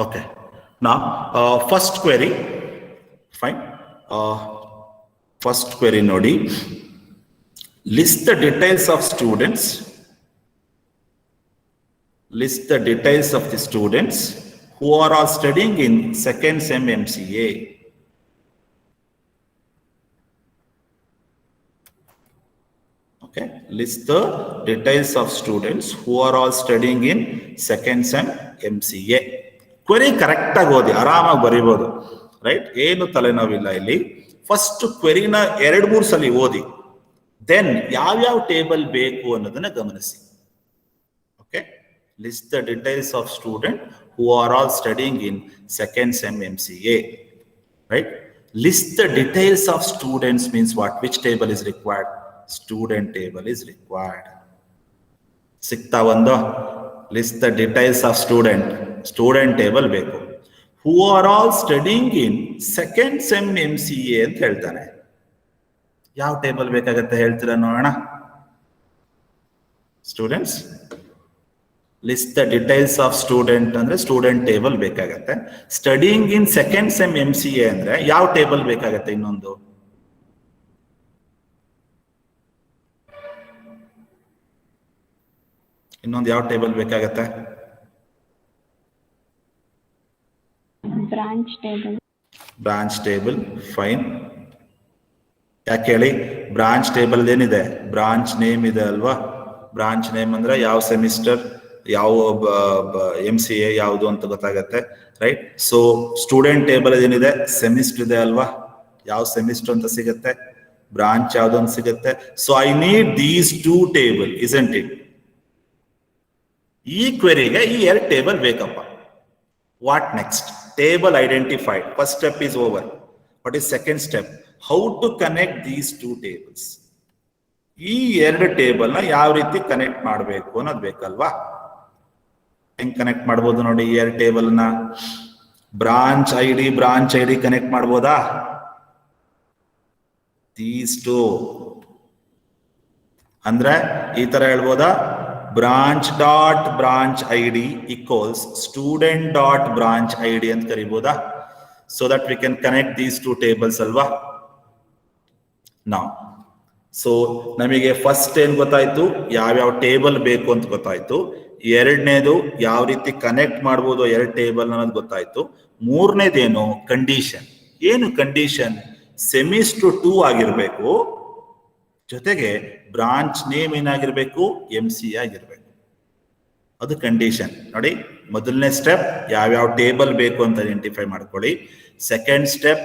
Okay, now first query. Fine. First query nodi, list the details of students. List the details of the students who are all studying in second sem MCA. Okay, list the details of students who are all studying in second sem MCA. Query correct ಆಗಿ ಓದಿ, ಆರಾಮಾಗಿ ಬರೀಬಹುದು, right? ಏನು ತಲೆನೋವಿಲ್ಲ ಇಲ್ಲಿ. First ಕ್ವೆರಿನ 2-3 ಸಲ ಓದಿ, then ಯಾವ್ಯಾವ table ಬೇಕು ಅನ್ನೋದನ್ನ ಗಮನಿಸಿ. Okay, list the details of student who are all studying in second sem MCA, right? List the details of students means what? Which table is required? Student table is required. ಸಿಗ್ತಾ ಒಂದು? List the details of student table ಬೇಕು. Who are all studying in second sem MCA ಅಂತ ಹೇಳ್ತಾನೆ. ಯಾವ table ಬೇಕಾಗತ್ತೆ ಹೇಳ್ತೀರಾ ನೋಡೋಣ? Students, list the details of student ಅಂದ್ರೆ ಸ್ಟೂಡೆಂಟ್ ಟೇಬಲ್ ಬೇಕಾಗತ್ತೆ. Studying in second sem MCA ಅಂದ್ರೆ ಯಾವ ಟೇಬಲ್ ಬೇಕಾಗತ್ತೆ? ಇನ್ನೊಂದು ಯಾವ ಟೇಬಲ್ ಬೇಕಾಗತ್ತೆ? Branch table. ಫೈನ್. ಯಾಕೆ ಹೇಳಿ? ಬ್ರಾಂಚ್ ಟೇಬಲ್ ಏನಿದೆ? ಬ್ರಾಂಚ್ ನೇಮ್ ಇದೆ ಅಲ್ವಾ? ಬ್ರಾಂಚ್ ನೇಮ್ ಅಂದ್ರೆ ಯಾವ ಸೆಮಿಸ್ಟರ್, ಯಾವ MCA ಯಾವುದು ಅಂತ ಗೊತ್ತಾಗತ್ತೆ, ರೈಟ್? ಸೊ ಸ್ಟೂಡೆಂಟ್ ಟೇಬಲ್ ಏನಿದೆ? ಸೆಮಿಸ್ಟರ್ ಇದೆ ಅಲ್ವಾ? ಯಾವ ಸೆಮಿಸ್ಟರ್ ಅಂತ ಸಿಗುತ್ತೆ, ಬ್ರಾಂಚ್ ಯಾವ್ದು ಅಂತ ಸಿಗುತ್ತೆ. So I need these 2 table, isn't it? ಈ ಕ್ವೆರಿಗೆ ಈ 2 ಟೇಬಲ್ ಬೇಕಪ್ಪ. What next? Table identified. First step is over. What is second step? How to connect these 2 tables. ಈ 2 ಟೇಬಲ್ ನ ಯಾವ ರೀತಿ ಕನೆಕ್ಟ್ ಮಾಡಬೇಕು ಅನ್ನೋದು ಬೇಕಲ್ವಾ? ಹೆಂಗ್ ಕನೆಕ್ಟ್ ಮಾಡ್ಬೋದು ನೋಡಿ ಈ 2 ಟೇಬಲ್ ನ? ಬ್ರಾಂಚ್ ಐಡಿ ಕನೆಕ್ಟ್ ಮಾಡ್ಬೋದಾ? ದೀಸ್ 2 ಅಂದ್ರೆ ಈ ತರ ಹೇಳ್ಬೋದಾ? Branch dot branch ID equals student dot branch ID ಅಂತ ಕರಿಬೋದಾ? So that we can connect these 2 tables ಅಲ್ವಾ? ನಾವು ಸೊ ನಮಗೆ ಫಸ್ಟ್ ಏನ್ ಗೊತ್ತಾಯ್ತು? ಯಾವ್ಯಾವ ಟೇಬಲ್ ಬೇಕು ಅಂತ ಗೊತ್ತಾಯ್ತು. ಎರಡನೇದು ಯಾವ ರೀತಿ ಕನೆಕ್ಟ್ ಮಾಡ್ಬೋದು 2 ಟೇಬಲ್ ಅನ್ನೋದು ಗೊತ್ತಾಯ್ತು. ಮೂರನೇದೇನು? ಕಂಡೀಷನ್. ಏನು ಕಂಡೀಷನ್? ಸೆಮಿಸ್ಟರ್ 2 ಆಗಿರ್ಬೇಕು, ಜೊತೆಗೆ ಬ್ರಾಂಚ್ ನೇಮ್ ಏನಾಗಿರ್ಬೇಕು? MCA ಆಗಿರ್ಬೇಕು. ಅದು ಕಂಡೀಷನ್. ನೋಡಿ, ಮೊದಲನೇ ಸ್ಟೆಪ್ ಯಾವ್ಯಾವ ಟೇಬಲ್ ಬೇಕು ಅಂತ ಐಡೆಂಟಿಫೈ ಮಾಡ್ಕೊಳ್ಳಿ. ಸೆಕೆಂಡ್ ಸ್ಟೆಪ್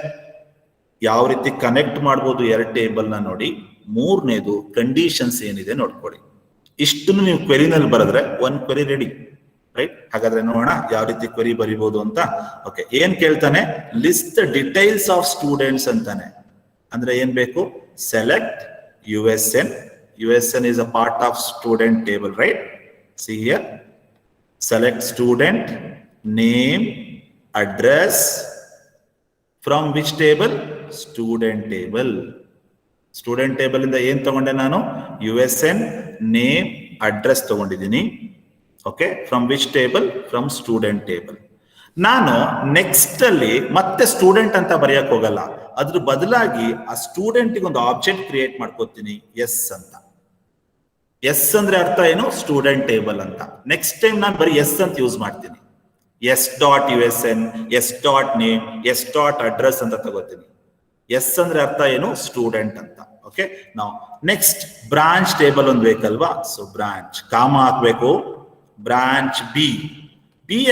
ಯಾವ ರೀತಿ ಕನೆಕ್ಟ್ ಮಾಡ್ಬೋದು 2 ಟೇಬಲ್ ನ ನೋಡಿ. ಮೂರನೇದು ಕಂಡೀಷನ್ಸ್ ಏನಿದೆ ನೋಡ್ಕೊಳ್ಳಿ. ಇಷ್ಟನ್ನು ನೀವು ಕ್ವೆರಿನಲ್ಲಿ ಬರೆದ್ರೆ 1 ಕ್ವೆರಿ ರೆಡಿ, ರೈಟ್? ಹಾಗಾದ್ರೆ ನೋಡೋಣ ಯಾವ ರೀತಿ ಕ್ವೆರಿ ಬರಿಬಹುದು ಅಂತ. ಓಕೆ, ಏನ್ ಕೇಳ್ತಾನೆ? List the details of students ಅಂತಾನೆ. ಅಂದ್ರೆ ಏನ್ ಬೇಕು? Select USN is a part of student table, right? See here, select student name, address. From which table? Student table. Student table ಇಂದ ಏನ್ ತಗೊಂಡೆ ನಾನು? USN ನೇಮ್ ಅಡ್ರೆಸ್ ತಗೊಂಡಿದ್ದೀನಿ. Okay, from which table? From student table. ನಾನು next ಅಲ್ಲಿ ಮತ್ತೆ student ಅಂತ ಬರೆಯಕ್ ಹೋಗಲ್ಲ. ಅದ್ರ ಬದಲಾಗಿ ಆ ಸ್ಟೂಡೆಂಟ್ ಒಂದು ಆಬ್ಜೆಕ್ಟ್ ಕ್ರಿಯೇಟ್ ಮಾಡ್ಕೋತೀನಿ, ಎಸ್ ಅಂತ. ಎಸ್ ಅಂದ್ರೆ ಅರ್ಥ ಏನು? ಸ್ಟೂಡೆಂಟ್ ಟೇಬಲ್ ಅಂತ. ನೆಕ್ಸ್ಟ್ ಟೈಮ್ ನಾನು ಬರೀ ಎಸ್ ಅಂತ ಯೂಸ್ ಮಾಡ್ತೀನಿ. S.USN, S.name, S.address ಅಂತ ತಗೋತೀನಿ. ಎಸ್ ಅಂದ್ರೆ ಅರ್ಥ ಏನು? ಸ್ಟೂಡೆಂಟ್ ಅಂತ. ಓಕೆ, ನಾವು ನೆಕ್ಸ್ಟ್ ಬ್ರಾಂಚ್ ಟೇಬಲ್ ಒಂದು ಬೇಕಲ್ವಾ? ಸೊ ಬ್ರಾಂಚ್ ಕಾಮ ಹಾಕ್ಬೇಕು. ಬ್ರಾಂಚ್ ಬಿ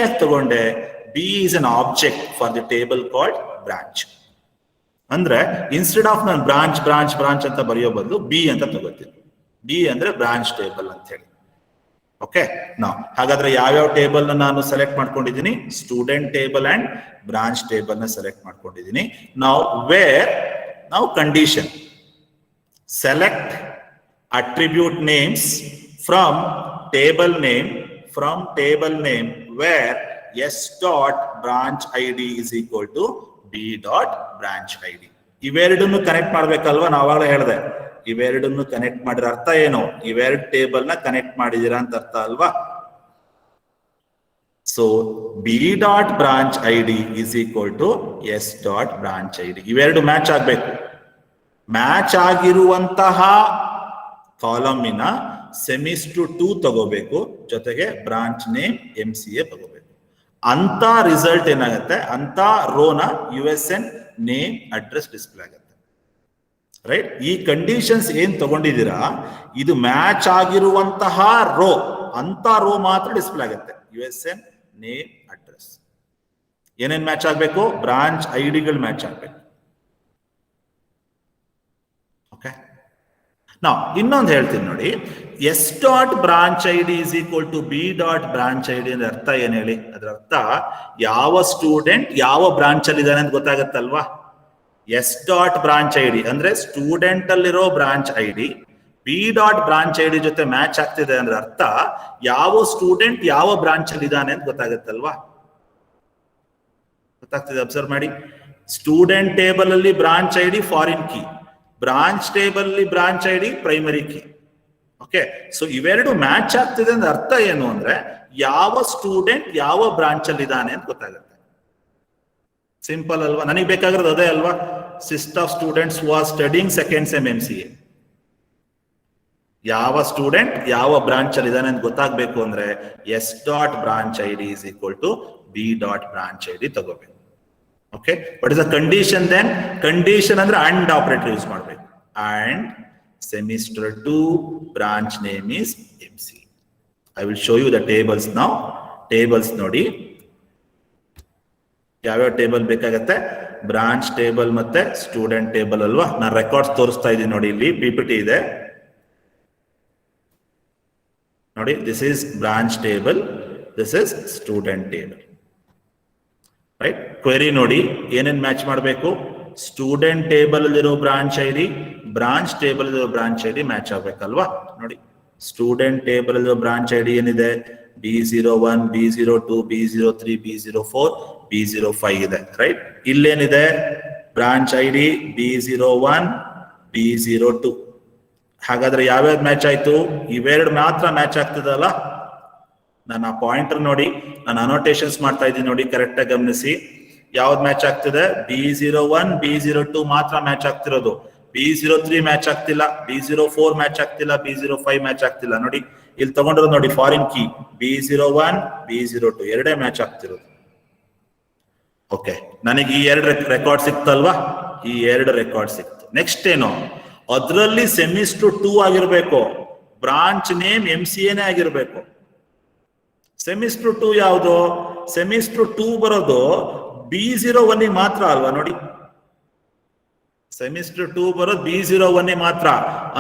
ಯಾಕೆ ತಗೊಂಡೆ? B is an object for the table called branch. ಅಂದ್ರೆ ಇನ್ಸ್ಟೆಡ್ ಆಫ್ ನಾನು ಬ್ರಾಂಚ್ ಅಂತ ಬರೆಯೋ ಬದಲು ಬಿ ಅಂತ ತಗೋತೀನಿ. ಬಿ ಅಂದ್ರೆ ಬ್ರಾಂಚ್ ಟೇಬಲ್ ಅಂತ ಹೇಳಿ. ಓಕೆ, ನಾವು ಹಾಗಾದ್ರೆ ಯಾವ್ಯಾವ ಟೇಬಲ್ ನ ನಾನು ಸೆಲೆಕ್ಟ್ ಮಾಡ್ಕೊಂಡಿದ್ದೀನಿ? Student table and branch table ನ ಸೆಲೆಕ್ಟ್ ಮಾಡ್ಕೊಂಡಿದ್ದೀನಿ. ನಾವು condition select attribute names from table name where S.branch ID is equal to B.branch ID. ಇವೆರಡನ್ನು ಕನೆಕ್ಟ್ ಮಾಡ್ಬೇಕಲ್ವಾ? ನಾವಾಗಲೇ ಹೇಳಿದೆ, ಇವೆರಡನ್ನು ಕನೆಕ್ಟ್ ಮಾಡಿದ್ರೆ ಅರ್ಥ ಏನು? ಇವೆರಡು ಟೇಬಲ್ ನ ಕನೆಕ್ಟ್ ಮಾಡಿದೀರಾ ಅಂತ ಅರ್ಥ ಅಲ್ವಾ? So B.branch ID is equal to S.branch ID. ಇವೆರಡು ಮ್ಯಾಚ್ ಆಗ್ಬೇಕು. ಮ್ಯಾಚ್ ಆಗಿರುವಂತಹ ಕಾಲಮಿನ ಸೆಮಿಸ್ಟರ್ 2 ತಗೋಬೇಕು, ಜೊತೆಗೆ ಬ್ರಾಂಚ್ ನೇಮ್ MCA ತಗೋಬೇಕು. ಅಂತ ರಿಸಲ್ಟ್ ಏನಾಗುತ್ತೆ? ಅಂತ ರೋನ USN ನೇಮ್ ಅಡ್ರೆಸ್ ಡಿಸ್ಪ್ಲೇ ಆಗುತ್ತೆ. ರೈಟ್. ಈ ಕಂಡೀಷನ್ಸ್ ಏನ್ ತಗೊಂಡಿದ್ದೀರಾ ಇದು ಮ್ಯಾಚ್ ಆಗಿರುವಂತಹ ರೋ, ಅಂತ ರೋ ಮಾತ್ರ ಡಿಸ್ಪ್ಲೇ ಆಗುತ್ತೆ. USN, name, address. ಏನೇನ್ ಮ್ಯಾಚ್ ಆಗ್ಬೇಕು? ಬ್ರಾಂಚ್ ಐಡಿಗಳು ಮ್ಯಾಚ್ ಆಗ್ಬೇಕು. ಓಕೆ. ನಾವು ಇನ್ನೊಂದು ಹೇಳ್ತೀನಿ ನೋಡಿ, S dot branch ID is equal to B dot branch ID ಅಂದ್ರೆ ಅರ್ಥ ಏನ್ ಹೇಳಿ? ಅದರ ಅರ್ಥ ಯಾವ ಸ್ಟೂಡೆಂಟ್ ಯಾವ ಬ್ರಾಂಚ್ ಅಲ್ಲಿ ಇದ್ದಾನೆ ಅಂತ ಗೊತ್ತಾಗತ್ತಲ್ವಾ? ಎಸ್ ಡಾಟ್ ಬ್ರಾಂಚ್ ಐಡಿ ಅಂದ್ರೆ ಸ್ಟೂಡೆಂಟ್ ಅಲ್ಲಿರೋ branch ID B dot branch ID ಜೊತೆ ಮ್ಯಾಚ್ ಆಗ್ತಿದೆ ಅಂದ್ರೆ ಅರ್ಥ ಯಾವ ಸ್ಟೂಡೆಂಟ್ ಯಾವ ಬ್ರಾಂಚ್ ಅಲ್ಲಿ ಇದ್ದಾನೆ ಅಂತ ಗೊತ್ತಾಗತ್ತಲ್ವಾ? ಗೊತ್ತಾಗ್ತಿದೆ? ಅಬ್ಸರ್ವ್ ಮಾಡಿ. ಸ್ಟೂಡೆಂಟ್ ಟೇಬಲ್ ಅಲ್ಲಿ branch ID foreign key, branch table ಅಲ್ಲಿ branch ID primary key. Okay. So ಇವೆರಡು ಮ್ಯಾಚ್ ಆಗ್ತಿದೆ ಅಂದ್ರೆ ಅರ್ಥ ಏನು ಅಂದ್ರೆ ಯಾವ ಸ್ಟೂಡೆಂಟ್ ಯಾವ ಬ್ರಾಂಚ್ ಅಲ್ಲಿ ಇದ್ದಾನೆ ಅಂತ ಗೊತ್ತಾಗುತ್ತೆ. ಸಿಂಪಲ್ ಅಲ್ವಾ? ನನಗೆ ಬೇಕಾಗಿರೋದು ಅದೇ ಅಲ್ವಾ? ಸಿಸ್ಟ್ of students who are studying second sem MCA. ಯಾವ ಸ್ಟೂಡೆಂಟ್ ಯಾವ ಬ್ರಾಂಚ್ ಅಲ್ಲಿ ಇದ್ದಾನೆ ಅಂತ ಗೊತ್ತಾಗಬೇಕು ಅಂದ್ರೆ S dot branch ID is equal to B dot branch ID ತಗೋಬೇಕು. Okay. What is the condition then? Condition ಅಂದ್ರೆ ಅಂಡ್ ಆಪರೇಟರ್ ಯೂಸ್ ಮಾಡಬೇಕು. And semester 2 branch name is MC. I will show you the tables now. Tables ನೋಡಿ, ಯಾವ್ಯಾವ table ಬೇಕಾಗತ್ತೆ? Branch table ಮತ್ತೆ student table ಅಲ್ವಾ? ನಾನು records ತೋರಿಸ್ತಾ ಇದ್ದೀನಿ ನೋಡಿ, ಇಲ್ಲಿ PPT ಇದೆ ನೋಡಿ. This is branch table, this is student table. Right. Query ನೋಡಿ, ಏನೇನ್ ಮ್ಯಾಚ್ ಮಾಡಬೇಕು? ಸ್ಟೂಡೆಂಟ್ ಟೇಬಲ್ ಅಲ್ಲಿರೋ ಬ್ರಾಂಚ್ ಐಡಿ ಬ್ರಾಂಚ್ ಟೇಬಲ್ ಅಲ್ಲಿರೋ ಬ್ರಾಂಚ್ ಐಡಿ ಮ್ಯಾಚ್ ಆಗ್ಬೇಕಲ್ವಾ? ನೋಡಿ, ಸ್ಟೂಡೆಂಟ್ ಟೇಬಲ್ ಅಲ್ಲಿರೋ ಬ್ರಾಂಚ್ ಐಡಿ ಏನಿದೆ? B01, B02, B03, B04, B05 ಇದೆ. ರೈಟ್. ಇಲ್ಲೇನಿದೆ? Branch ID B01, B02. ಹಾಗಾದ್ರೆ ಯಾವ್ಯಾವ್ದು ಮ್ಯಾಚ್ ಆಯ್ತು? ಇವೆರಡು ಮಾತ್ರ ಮ್ಯಾಚ್ ಆಗ್ತದಲ್ಲ. ನಾನು ಆ ಪಾಯಿಂಟರ್ ನೋಡಿ, ನಾನು ಅನೋಟೇಷನ್ಸ್ ಮಾಡ್ತಾ ಇದ್ದೀನಿ ನೋಡಿ, ಕರೆಕ್ಟ್ ಆಗಿ ಗಮನಿಸಿ. ಯಾವ್ದು ಮ್ಯಾಚ್ ಆಗ್ತಿದೆ? B01, B02 ಮಾತ್ರ ಮ್ಯಾಚ್ ಆಗ್ತಿರೋದು. B03 ಮ್ಯಾಚ್ ಆಗ್ತಿಲ್ಲ, B04 ಮ್ಯಾಚ್ ಆಗ್ತಿಲ್ಲ, B05 ಮ್ಯಾಚ್ ಆಗ್ತಿಲ್ಲ. ನೋಡಿ ಇಲ್ಲಿ ತಗೊಂಡಿರೋದು ನೋಡಿ, ಫಾರಿನ್ ಕೀ B01, B02 ಎರಡೇ ಮ್ಯಾಚ್ ಆಗ್ತಿರೋದು. ಓಕೆ. ನನಗೆ ಈ ಎರಡು ರೆಕಾರ್ಡ್ ಸಿಕ್ತಲ್ವಾ? ಈ ಎರಡು ರೆಕಾರ್ಡ್ ಸಿಕ್ತು. ನೆಕ್ಸ್ಟ್ ಏನು? ಅದರಲ್ಲಿ ಸೆಮಿಸ್ಟರ್ 2 ಆಗಿರ್ಬೇಕು, ಬ್ರಾಂಚ್ ನೇಮ್ MCA ಆಗಿರ್ಬೇಕು. ಸೆಮಿಸ್ಟರ್ 2 ಯಾವುದು? ಸೆಮಿಸ್ಟರ್ 2 ಬರೋದು B01 ಮಾತ್ರ ಅಲ್ವಾ? ನೋಡಿ, ಸೆಮಿಸ್ಟರ್ 2 ಬರೋದು B01 ಮಾತ್ರ.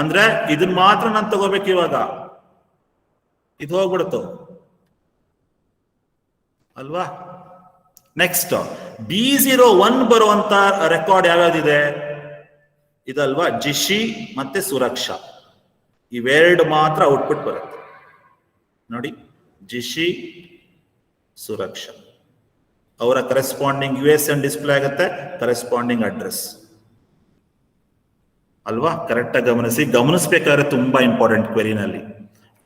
ಅಂದ್ರೆ ಇದನ್ನ ಮಾತ್ರ ನಾನು ತಗೋಬೇಕು. ಇವಾಗ ಇದು ಹೋಗ್ಬಿಡ್ತು ಅಲ್ವಾ? ನೆಕ್ಸ್ಟ್ B01 ಬರುವಂತ ರೆಕಾರ್ಡ್ ಯಾವ್ಯಾವ್ದಿದೆ? ಇದಲ್ವಾ? ಜಿಶಿ ಮತ್ತೆ ಸುರಕ್ಷಾ, ಇವೆರಡು ಮಾತ್ರ ಔಟ್ಪುಟ್ ಬರುತ್ತೆ ನೋಡಿ. ಜಿಶಿ, ಸುರಕ್ಷಾ ಅವರ ಕರೆಸ್ಪಾಂಡಿಂಗ್ USN ಡಿಸ್ಪ್ಲೇ ಆಗುತ್ತೆ, ಕರೆಸ್ಪಾಂಡಿಂಗ್ ಅಡ್ರೆಸ್ ಅಲ್ವಾ? ಕರೆಕ್ಟ್ ಆಗಿ ಗಮನಿಸಿ. ಗಮನಿಸ್ಬೇಕಾದ್ರೆ ತುಂಬಾ ಇಂಪಾರ್ಟೆಂಟ್ ಕ್ವೆರಿನಲ್ಲಿ.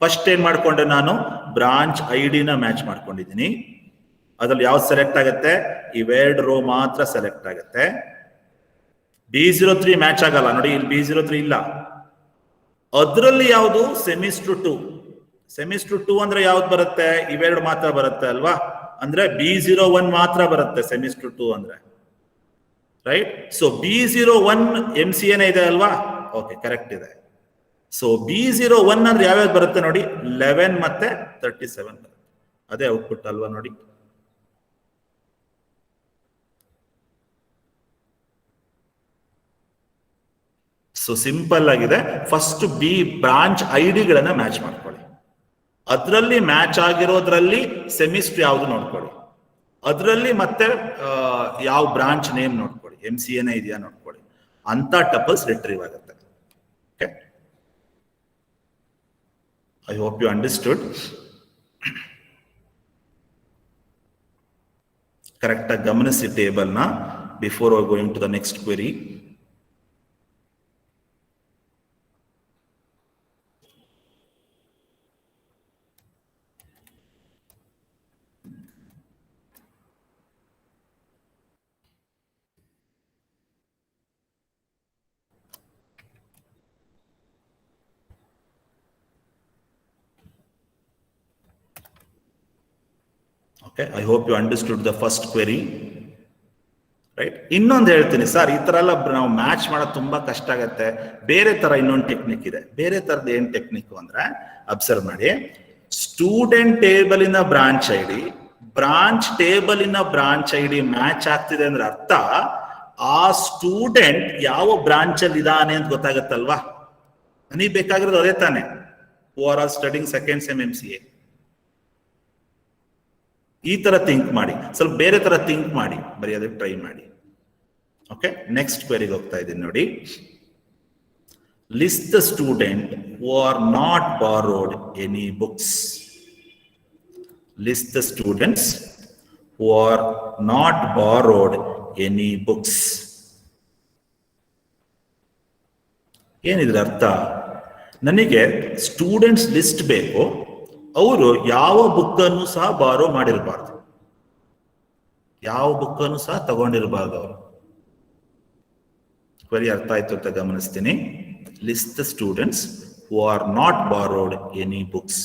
ಫಸ್ಟ್ ಏನ್ ಮಾಡ್ಕೊಂಡೆ ನಾನು? ಬ್ರಾಂಚ್ ಐಡಿನ ಮ್ಯಾಚ್ ಮಾಡ್ಕೊಂಡಿದ್ದೀನಿ. ಅದ್ರಲ್ಲಿ ಯಾವ್ದು ಸೆಲೆಕ್ಟ್ ಆಗುತ್ತೆ? ಇವೆರಡು ರೋ ಮಾತ್ರ ಸೆಲೆಕ್ಟ್ ಆಗುತ್ತೆ. B03 ಮ್ಯಾಚ್ ಆಗಲ್ಲ ನೋಡಿ, ಇಲ್ಲಿ B03 ಇಲ್ಲ. ಅದ್ರಲ್ಲಿ ಯಾವುದು? ಸೆಮಿಸ್ಟರ್ 2. ಸೆಮಿಸ್ಟರ್ 2 ಅಂದ್ರೆ ಯಾವ್ದು ಬರುತ್ತೆ? ಇವೆರಡು ಮಾತ್ರ ಬರುತ್ತೆ ಅಲ್ವಾ? ಅಂದ್ರೆ B01 ಮಾತ್ರ ಬರುತ್ತೆ ಸೆಮಿಸ್ಟರ್ 2 ಅಂದ್ರೆ. ರೈಟ್. ಸೊ B01 MCA ಇದೆ ಅಲ್ವಾ? ಓಕೆ, ಕರೆಕ್ಟ್ ಇದೆ. ಸೊ B01 ಅಂದ್ರೆ ಯಾವ್ಯಾವ್ದು ಬರುತ್ತೆ ನೋಡಿ? 11 ಮತ್ತೆ 37 ಬರುತ್ತೆ. ಅದೇ ಔಟ್ಪುಟ್ ಅಲ್ವಾ? ನೋಡಿ, ಸೊ ಸಿಂಪಲ್ ಆಗಿದೆ. ಫಸ್ಟ್ ಬ್ರಾಂಚ್ ಐಡಿಗಳನ್ನ ಮ್ಯಾಚ್ ಮಾಡ್ಕೊಳ್ಳಿ. ಅದರಲ್ಲಿ ಮ್ಯಾಚ್ ಆಗಿರೋದ್ರಲ್ಲಿ ಸೆಮಿಸ್ಟರ್ ಯಾವ್ದು ನೋಡ್ಕೊಳ್ಳಿ. ಅದರಲ್ಲಿ ಮತ್ತೆ ಯಾವ ಬ್ರಾಂಚ್ ನೇಮ್ ನೋಡ್ಕೊಳ್ಳಿ, MCA ಇದೆಯಾ ನೋಡ್ಕೊಳ್ಳಿ. ಅಂತ ಟಪಲ್ಸ್ ರಿಟ್ರೀವ್ ಆಗುತ್ತೆ. Okay, I hope you understood. Correct ಆಗಿ ಗಮನಿಸಿ ಟೇಬಲ್ನ before going to the next query. Okay, I hope you understood the first query, right? ಇನ್ನೊಂದು ಹೇಳ್ತೀನಿ ಸರ್, ಈ ತರ ಎಲ್ಲ ನಾವು ಮ್ಯಾಚ್ ಮಾಡೋದು ತುಂಬಾ ಕಷ್ಟ ಆಗತ್ತೆ. ಬೇರೆ ತರ ಇನ್ನೊಂದು ಟೆಕ್ನಿಕ್ ಇದೆ. ಬೇರೆ ತರದ್ ಏನ್ ಟೆಕ್ನಿಕ್ ಅಂದ್ರೆ, ಅಬ್ಸರ್ವ್ ಮಾಡಿ, ಸ್ಟೂಡೆಂಟ್ ಟೇಬಲ್ ಇನ ಬ್ರಾಂಚ್ ಐಡಿ, ಬ್ರಾಂಚ್ ಟೇಬಲ್ ಇನ ಬ್ರಾಂಚ್ ಐಡಿ ಮ್ಯಾಚ್ ಆಗ್ತಿದೆ ಅಂದ್ರೆ ಅರ್ಥ ಆ ಸ್ಟೂಡೆಂಟ್ ಯಾವ ಬ್ರಾಂಚ್ ಅಲ್ಲಿ ಇದಾನೆ ಅಂತ ಗೊತ್ತಾಗತ್ತಲ್ವಾ. ನನಗೆ ಬೇಕಾಗಿರೋದು ಅದೇ ತಾನೆ, ಹೂ are all studying second sem MCA. ಈ ತರ ಥಿಂಕ್ ಮಾಡಿ, ಸ್ವಲ್ಪ ಬೇರೆ ತರ ಥಿಂಕ್ ಮಾಡಿ ಬರೆಯೋದಕ್ಕೆ ಟ್ರೈ ಮಾಡಿ. ಓಕೆ, ನೆಕ್ಸ್ಟ್ ಕ್ವೆರಿಗೆ ಹೋಗ್ತಾ ಇದ್ದೀನಿ ನೋಡಿ. List the student who are not borrowed any books. List the students who are not borrowed any books. ಏನಿದ್ರ ಅರ್ಥ? ನನಗೆ ಸ್ಟೂಡೆಂಟ್ಸ್ ಲಿಸ್ಟ್ ಬೇಕು, ಅವರು ಯಾವ ಬುಕ್ ಅನ್ನು ಸಹ ಬಾರೋ ಮಾಡಿರಬಾರ್ದು, ಯಾವ ಬುಕ್ ಅನ್ನು ಸಹ ತಗೊಂಡಿರಬಾರ್ದು ಅವರು. ಕ್ವೆರಿ ಅರ್ಥ ಆಯ್ತು ಅಂತ ಗಮನಿಸ್ತೀನಿ. List the students who are not borrowed any books.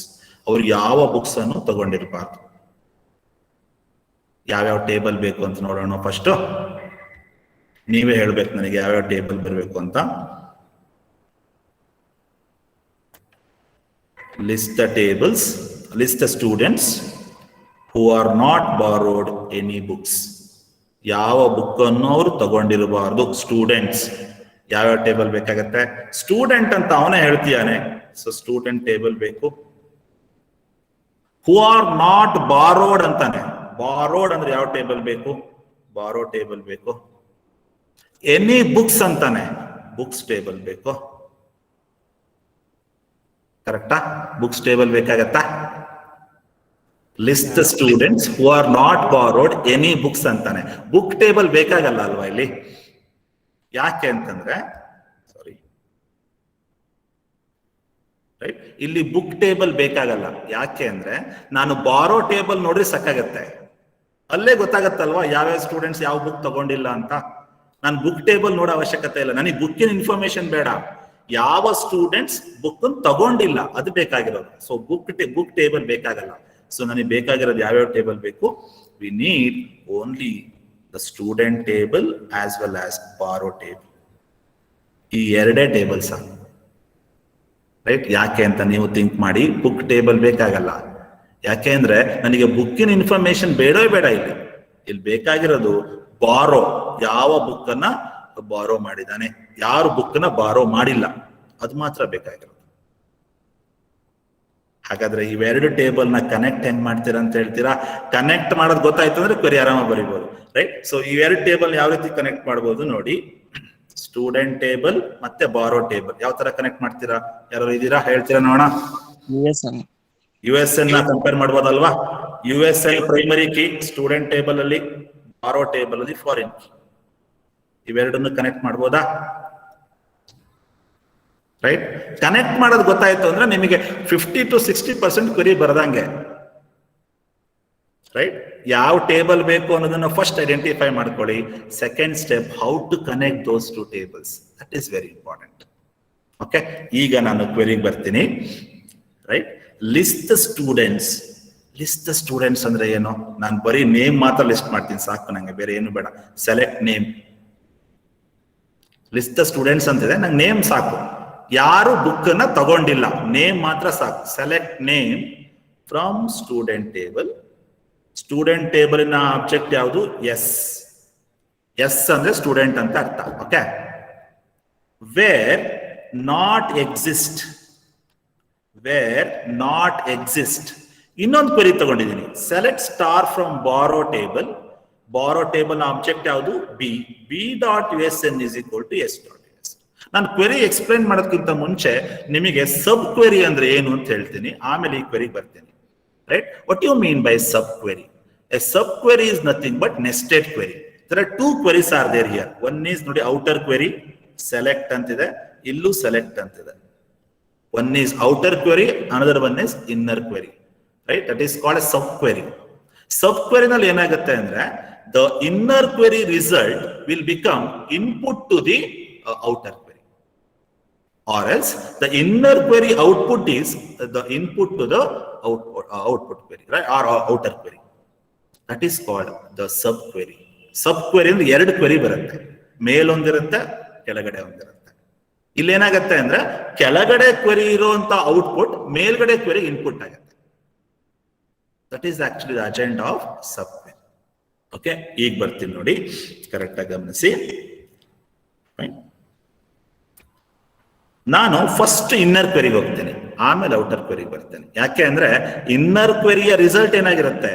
ಅವ್ರು ಯಾವ ಬುಕ್ಸ್ ಅನ್ನು ತಗೊಂಡಿರಬಾರ್ದು. ಯಾವ್ಯಾವ ಟೇಬಲ್ ಬೇಕು ಅಂತ ನೋಡೋಣ. ಫಸ್ಟ್ ನೀವೇ ಹೇಳ್ಬೇಕು ನನಗೆ ಯಾವ್ಯಾವ ಟೇಬಲ್ ಬರಬೇಕು ಅಂತ. List the tables, list the students who are not borrowed any books. ಯಾವ ಬುಕ್ ಅನ್ನು ಅವರು ತಗೊಂಡಿರಬಾರ್ದು. ಸ್ಟೂಡೆಂಟ್ಸ್ ಯಾವ್ಯಾವ ಟೇಬಲ್ ಬೇಕಾಗತ್ತೆ? ಸ್ಟೂಡೆಂಟ್ ಅಂತ ಅವನೇ ಹೇಳ್ತೀಯಾನೆ, ಸೊ ಸ್ಟೂಡೆಂಟ್ ಟೇಬಲ್ ಬೇಕು. ಹೂ ಆರ್ ನಾಟ್ ಬಾರೋಡ್ ಅಂತಾನೆ, ಬಾರೋಡ್ ಅಂದ್ರೆ ಯಾವ ಟೇಬಲ್ ಬೇಕು? ಬಾರೋ ಟೇಬಲ್ ಬೇಕು. ಎನಿ ಬುಕ್ಸ್ ಅಂತಾನೆ, ಬುಕ್ಸ್ ಟೇಬಲ್ ಬೇಕು. ಕರೆಕ್ಟಾ? ಬುಕ್ಸ್ ಟೇಬಲ್ ಬೇಕಾಗತ್ತಾ? List the students who are not borrowed any books ಅಂತಾನೆ. ಬುಕ್ ಟೇಬಲ್ ಬೇಕಾಗಲ್ಲ ಅಲ್ವಾ ಇಲ್ಲಿ? ಯಾಕೆ ಅಂತಂದ್ರೆ, ಸಾರಿ ರೈಟ್, ಇಲ್ಲಿ ಬುಕ್ ಟೇಬಲ್ ಬೇಕಾಗಲ್ಲ. ಯಾಕೆ ಅಂದ್ರೆ ನಾನು ಬಾರೋ ಟೇಬಲ್ ನೋಡ್ರಿ ಸಾಕಾಗತ್ತೆ, ಅಲ್ಲೇ ಗೊತ್ತಾಗತ್ತಲ್ವಾ ಯಾವ್ಯಾವ ಸ್ಟೂಡೆಂಟ್ಸ್ ಯಾವ ಬುಕ್ ತಗೊಂಡಿಲ್ಲ ಅಂತ. ನಾನು ಬುಕ್ ಟೇಬಲ್ ನೋಡೋ ಅವಶ್ಯಕತೆ ಇಲ್ಲ, ನನಗೆ ಬುಕ್ಕಿನ ಇನ್ಫಾರ್ಮೇಶನ್ ಬೇಡ, ಯಾವ ಸ್ಟೂಡೆಂಟ್ಸ್ ಬುಕ್ ತಗೊಂಡಿಲ್ಲ ಅದು ಬೇಕಾಗಿರೋದು. ಸೊ ಬುಕ್ ಟೇಬಲ್ ಬೇಕಾಗಲ್ಲ. ಸೊ ನನಗೆ ಬೇಕಾಗಿರೋದು ಯಾವ್ಯಾವ ಟೇಬಲ್ ಬೇಕು? We need only the student table as well as ಬಾರೋ ಟೇಬಲ್. ಈ ಎರಡೇ ಟೇಬಲ್ ಸಾಕು, ರೈಟ್? ಯಾಕೆ ಅಂತ ನೀವು ಥಿಂಕ್ ಮಾಡಿ. ಬುಕ್ ಟೇಬಲ್ ಬೇಕಾಗಲ್ಲ. ಯಾಕೆ ಅಂದ್ರೆ ನನಗೆ ಬುಕ್ಕಿನ ಇನ್ಫಾರ್ಮೇಶನ್ ಬೇಡವೇ ಬೇಡ. ಇಲ್ಲಿ ಬೇಕಾಗಿರೋದು ಬಾರೋ, ಯಾವ ಬುಕ್ ಅನ್ನ ಬಾರೋ ಮಾಡಿದಾನೆ, ಯಾರು ಬುಕ್ ನ ಬಾರೋ ಮಾಡಿಲ್ಲ, ಅದು ಮಾತ್ರ ಬೇಕಾಗಿರೋದು. ಹಾಗಾದ್ರೆ ಇವೆರಡು ಟೇಬಲ್ ನ ಕನೆಕ್ಟ್ ಹೆಂಗ್ ಮಾಡ್ತೀರಾ ಅಂತ ಹೇಳ್ತೀರಾ? ಕನೆಕ್ಟ್ ಮಾಡೋದು ಗೊತ್ತಾಯ್ತು ಅಂದ್ರೆ ಕ್ವೆರಿ ಆರಾಮಾಗಿ ಬರೀಬಹುದು, ರೈಟ್? ಸೊ ಇವೆರಡು ಟೇಬಲ್ ಯಾವ ರೀತಿ ಕನೆಕ್ಟ್ ಮಾಡಬಹುದು ನೋಡಿ. ಸ್ಟೂಡೆಂಟ್ ಟೇಬಲ್ ಮತ್ತೆ ಬಾರೋ ಟೇಬಲ್ ಯಾವ ತರ ಕನೆಕ್ಟ್ ಮಾಡ್ತೀರಾ? ಯಾರು ಇದೀರಾ? ಹೇಳ್ತೀರಾ ನೋಡೋಣ. USN ನ ಕಂಪೇರ್ ಮಾಡ್ಬೋದಲ್ವಾ? USN primary key student table ಅಲ್ಲಿ, ಬಾರೋ ಟೇಬಲ್ ಅಲ್ಲಿ ಫಾರಿನ್ ಕೀ. ಇವೆರಡನ್ನು ಕನೆಕ್ಟ್ ಮಾಡ್ಬೋದಾ? ರೈಟ್? ಕನೆಕ್ಟ್ ಮಾಡೋದು ಗೊತ್ತಾಯ್ತು ಅಂದ್ರೆ ನಿಮಗೆ 50 to 60% ಕ್ವೆರಿ ಬರದಂಗೆ, ರೈಟ್? ಯಾವ ಟೇಬಲ್ ಬೇಕು ಅನ್ನೋದನ್ನ ಫಸ್ಟ್ ಐಡೆಂಟಿಫೈ ಮಾಡ್ಕೊಳ್ಳಿ. Second step, how to connect those two tables, that is very important. Okay, ಈಗ ನಾನು ಕ್ವೆರಿಗೆ ಬರ್ತೀನಿ. Right? List the students. List the students ಅಂದ್ರೆ ಏನು? ನಾನು ಬರೀ ನೇಮ್ ಮಾತ್ರ ಲಿಸ್ಟ್ ಮಾಡ್ತೀನಿ ಸಾಕು, ನಂಗೆ ಬೇರೆ ಏನು ಬೇಡ. Select name. List the students ಅಂತಿದೆ, ನಂಗೆ ನೇಮ್ ಸಾಕು. ಯಾರು ಬುಕ್ ಅನ್ನ ತಗೊಂಡಿಲ್ಲ, ನೇಮ್ ಮಾತ್ರ ಸಾಕು. Select name from student table. Student table ನ ಆಬ್ಜೆಕ್ಟ್ ಯಾವುದು? ಎಸ್. ಎಸ್ ಅಂದ್ರೆ ಸ್ಟೂಡೆಂಟ್ ಅಂತ ಅರ್ಥ. Okay, where not exist. Where not exist. ಇನ್ನೊಂದು ಕ್ವೆರಿ ತಗೊಂಡಿದ್ದೀನಿ. Select star from borrow table. Borrow table object ಯಾವುದು? B. B dot USN is equal to S dot USN. ನಾನು query explain ಮಾಡೋದಕ್ಕಿಂತ ಮುಂಚೆ ನಿಮಗೆ ಸಬ್ ಕ್ವೆರಿ ಅಂದ್ರೆ ಏನು ಅಂತ ಹೇಳ್ತೀನಿ, ಆಮೇಲೆ ಈ ಕ್ವೆರಿ ಬರ್ತೀನಿ. Right? What you mean by sub query? A sub query is nothing but nested query. There are two queries are there here. One is ನೋಡಿ outer query, select ಅಂತಿದೆ, ಇಲ್ಲೂ select ಅಂತಿದೆ. One is outer query, another one is inner query. Right? That is called a sub query. Sub query ನಲ್ಲಿ ಏನಾಗುತ್ತೆ ಅಂದ್ರೆ the inner query result will become input to the outer query, or else the inner query output is the input to the output query, right? Or outer query. That is called the sub query. Sub query ಅಂದ್ರೆ 2 query ಬರುತ್ತೆ, ಮೇಲೊಂದಿರುತ್ತೆ ಕೆಳಗಡೆ ಒಂದಿರುತ್ತೆ. ಇಲ್ಲೇನಾಗತ್ತೆ ಅಂದ್ರೆ ಕೆಳಗಡೆ query ಇರುವಂತ output ಮೇಲ್ಗಡೆ query input ಆಗುತ್ತೆ. That is actually the agenda of sub query. Okay, ಈಗ ಬರ್ತೀನಿ ನೋಡಿ, ಕರೆಕ್ಟ್ ಆಗಿ ಗಮನಿಸಿ. ನಾನು ಫಸ್ಟ್ ಇನ್ನರ್ ಕ್ವೆರಿಗೆ ಹೋಗ್ತೇನೆ, ಆಮೇಲೆ ಔಟರ್ ಕ್ವೆರಿಗೆ ಬರ್ತೇನೆ. ಯಾಕೆ ಅಂದ್ರೆ ಇನ್ನರ್ ಕ್ವೆರಿಯ ರಿಸಲ್ಟ್ ಏನಾಗಿರುತ್ತೆ,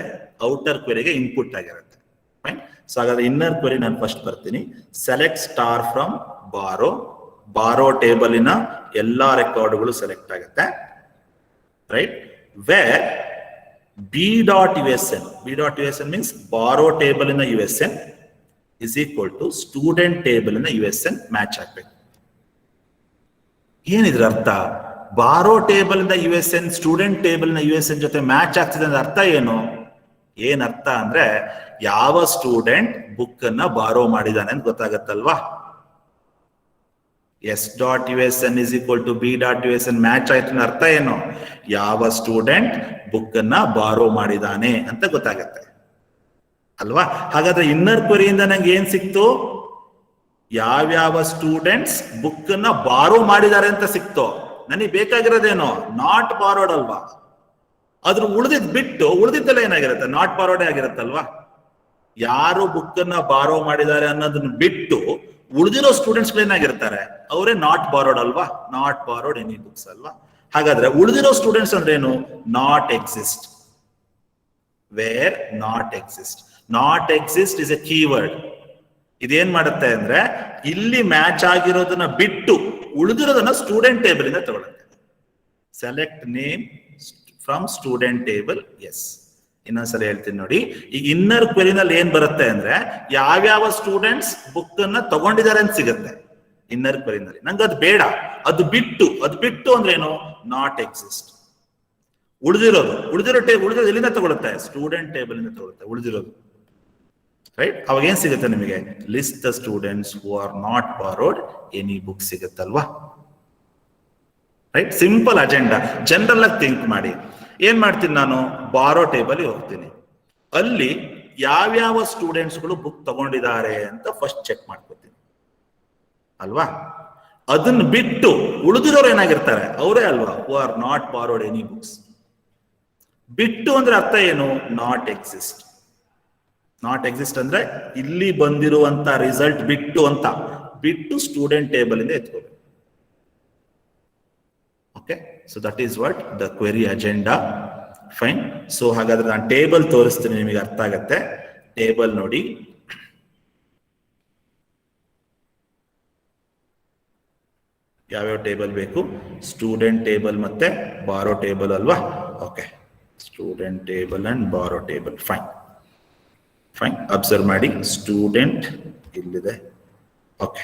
ಔಟರ್ ಕ್ವೆರಿಗೆ ಇನ್ಪುಟ್ ಆಗಿರುತ್ತೆ. ಫೈನ್. ಸೊ ಹಾಗಾದ್ರೆ ಇನ್ನರ್ ಕ್ವೆರಿ ನಾನು ಫಸ್ಟ್ ಬರ್ತೀನಿ. Select star from borrow. Borrow ಟೇಬಲಿನ ಎಲ್ಲಾ ರೆಕಾರ್ಡ್ಗಳು ಸೆಲೆಕ್ಟ್ ಆಗುತ್ತೆ, right. Where b.usn, b.usn means borrow ಟೇಬಲಿನ USN is equal to student ಟೇಬಲಿನ USN ಮ್ಯಾಚ್ ಆಗ್ಬೇಕು. ಏನಿದ್ರ ಅರ್ಥ? ಬಾರೋ ಟೇಬಲ್ ಇಂದ USN ಸ್ಟೂಡೆಂಟ್ ಟೇಬಲ್ ನ USN ಜೊತೆ ಮ್ಯಾಚ್ ಆಗ್ತಿದೆ ಅಂದ್ರೆ ಅರ್ಥ ಏನು? ಏನ್ ಅರ್ಥ ಅಂದ್ರೆ ಯಾವ ಸ್ಟೂಡೆಂಟ್ ಬುಕ್ ಅನ್ನ ಬಾರೋ ಮಾಡಿದಾನೆ ಅಂತ ಗೊತ್ತಾಗತ್ತಲ್ವಾ. s.usn is equal to b.usn match ಆಯ್ತು ಅಂದ್ರೆ ಅರ್ಥ ಏನು? ಯಾವ ಸ್ಟೂಡೆಂಟ್ ಬುಕ್ ಅನ್ನ ಬಾರೋ ಮಾಡಿದಾನೆ ಅಂತ ಗೊತ್ತಾಗತ್ತೆ ಅಲ್ವಾ. ಹಾಗಾದ್ರೆ ಇನ್ನರ್ ಕ್ವೆರಿಯಿಂದ ನಂಗೆ ಏನ್ ಸಿಕ್ತು? ಯಾವ್ಯಾವ ಸ್ಟೂಡೆಂಟ್ಸ್ ಬುಕ್ ಅನ್ನ ಬಾರೋ ಮಾಡಿದ್ದಾರೆ ಅಂತ ಸಿಕ್ತೋ. ನನಗೆ ಬೇಕಾಗಿರೋದೇನೋ ನಾಟ್ ಬಾರೋಡ್ ಅಲ್ವಾ. ಅದ್ರ ಉಳಿದಿದ್ ಬಿಟ್ಟು ಉಳಿದಿದ್ದೆಲ್ಲ ಏನಾಗಿರುತ್ತೆ, ನಾಟ್ ಬಾರೋಡೇ ಆಗಿರುತ್ತಲ್ವಾ. ಯಾರು ಬುಕ್ ಅನ್ನ ಬಾರೋ ಮಾಡಿದ್ದಾರೆ ಅನ್ನೋದನ್ನ ಬಿಟ್ಟು ಉಳಿದಿರೋ ಸ್ಟೂಡೆಂಟ್ಸ್ ಏನಾಗಿರ್ತಾರೆ, ಅವರೇ ನಾಟ್ ಬಾರೋಡ್ ಅಲ್ವಾ. ನಾಟ್ ಬಾರೋಡ್ ಎನಿ ಬುಕ್ಸ್ ಅಲ್ವಾ. ಹಾಗಾದ್ರೆ ಉಳಿದಿರೋ ಸ್ಟೂಡೆಂಟ್ಸ್ ಅಂದ್ರೆ ಏನು? Not exist. Where not exist. Not exist is A keyword. ಇದೇನ್ ಮಾಡುತ್ತೆ ಅಂದ್ರೆ ಇಲ್ಲಿ ಮ್ಯಾಚ್ ಆಗಿರೋದನ್ನ ಬಿಟ್ಟು ಉಳಿದಿರೋದನ್ನ ಸ್ಟೂಡೆಂಟ್ ಟೇಬಲ್ ಇಂದ ತಗೊಳುತ್ತೆ. Select name from student table. S, ಇನ್ನೊಂದ್ಸಲ ಹೇಳ್ತೀನಿ ನೋಡಿ. ಈ ಇನ್ನರ್ ಕ್ವೆರಿನಲ್ಲಿ ಏನ್ ಬರುತ್ತೆ ಅಂದ್ರೆ ಯಾವ್ಯಾವ ಸ್ಟೂಡೆಂಟ್ಸ್ ಬುಕ್ ಅನ್ನ ತಗೊಂಡಿದ್ದಾರೆ ಅಂತ ಸಿಗುತ್ತೆ ಇನ್ನರ್ ಕ್ವೆರಿನಲ್ಲಿ. ನಂಗೆ ಅದು ಬೇಡ, ಅದು ಬಿಟ್ಟು ಅಂದ್ರೆ ಏನು? Not exist. ಉಳಿದಿರೋ ಟೇಬಲ್ ಎಲ್ಲಿಂದ ತಗೊಳುತ್ತೆ? ಸ್ಟೂಡೆಂಟ್ ಟೇಬಲ್ ಇಂದ ತಗೊಳುತ್ತೆ ಉಳಿದಿರೋದು, ರೈಟ್. ಅವಾಗ ಏನ್ ಸಿಗುತ್ತೆ ನಿಮಗೆ? List the students who are not borrowed any book ಸಿಗುತ್ತಲ್ವಾ, ರೈಟ್. Simple agenda. ಜನರಲ್ ಆಗಿ ಥಿಂಕ್ ಮಾಡಿ. ಏನ್ ಮಾಡ್ತೀನಿ ನಾನು? ಬಾರೋ ಟೇಬಲ್ ಹೋಗ್ತೀನಿ. ಅಲ್ಲಿ ಯಾವ್ಯಾವ ಸ್ಟೂಡೆಂಟ್ಸ್ಗಳು ಬುಕ್ ತಗೊಂಡಿದ್ದಾರೆ ಅಂತ ಫಸ್ಟ್ ಚೆಕ್ ಮಾಡ್ಕೋತೀನಿ ಅಲ್ವಾ. ಅದನ್ನ ಬಿಟ್ಟು ಉಳಿದಿರೋರು ಏನಾಗಿರ್ತಾರೆ, ಅವರೇ ಅಲ್ವಾ, who are not borrowed any books. ಬಿಟ್ಟು ಅಂದ್ರೆ ಅರ್ಥ ಏನು? Not exist. ನಾಟ್ ಎಕ್ಸಿಸ್ಟ್ ಅಂದ್ರೆ ಇಲ್ಲಿ ಬಂದಿರುವಂತ ರಿಸಲ್ಟ್ ಬಿಟ್ಟು ಸ್ಟೂಡೆಂಟ್ ಟೇಬಲ್ ಇಂದ ಎತ್ಕೋಬೇಕು. Okay, so that is what the query agenda. Fine. So ಹಾಗಾದ್ರೆ ನಾನು ಟೇಬಲ್ ತೋರಿಸ್ತೀನಿ, ನಿಮಗೆ ಅರ್ಥ ಆಗತ್ತೆ. ಟೇಬಲ್ ನೋಡಿ. ಯಾವ್ಯಾವ ಟೇಬಲ್ ಬೇಕು? ಸ್ಟೂಡೆಂಟ್ ಟೇಬಲ್ ಮತ್ತೆ ಬಾರೋ ಟೇಬಲ್ ಅಲ್ವಾ. ಓಕೆ, ಸ್ಟೂಡೆಂಟ್ ಟೇಬಲ್ ಅಂಡ್ ಬಾರೋ ಟೇಬಲ್. ಫೈನ್. ಅಬ್ಸರ್ವ್ ಮಾಡಿ, ಸ್ಟೂಡೆಂಟ್ ಇಲ್ಲಿದೆ. ಓಕೆ,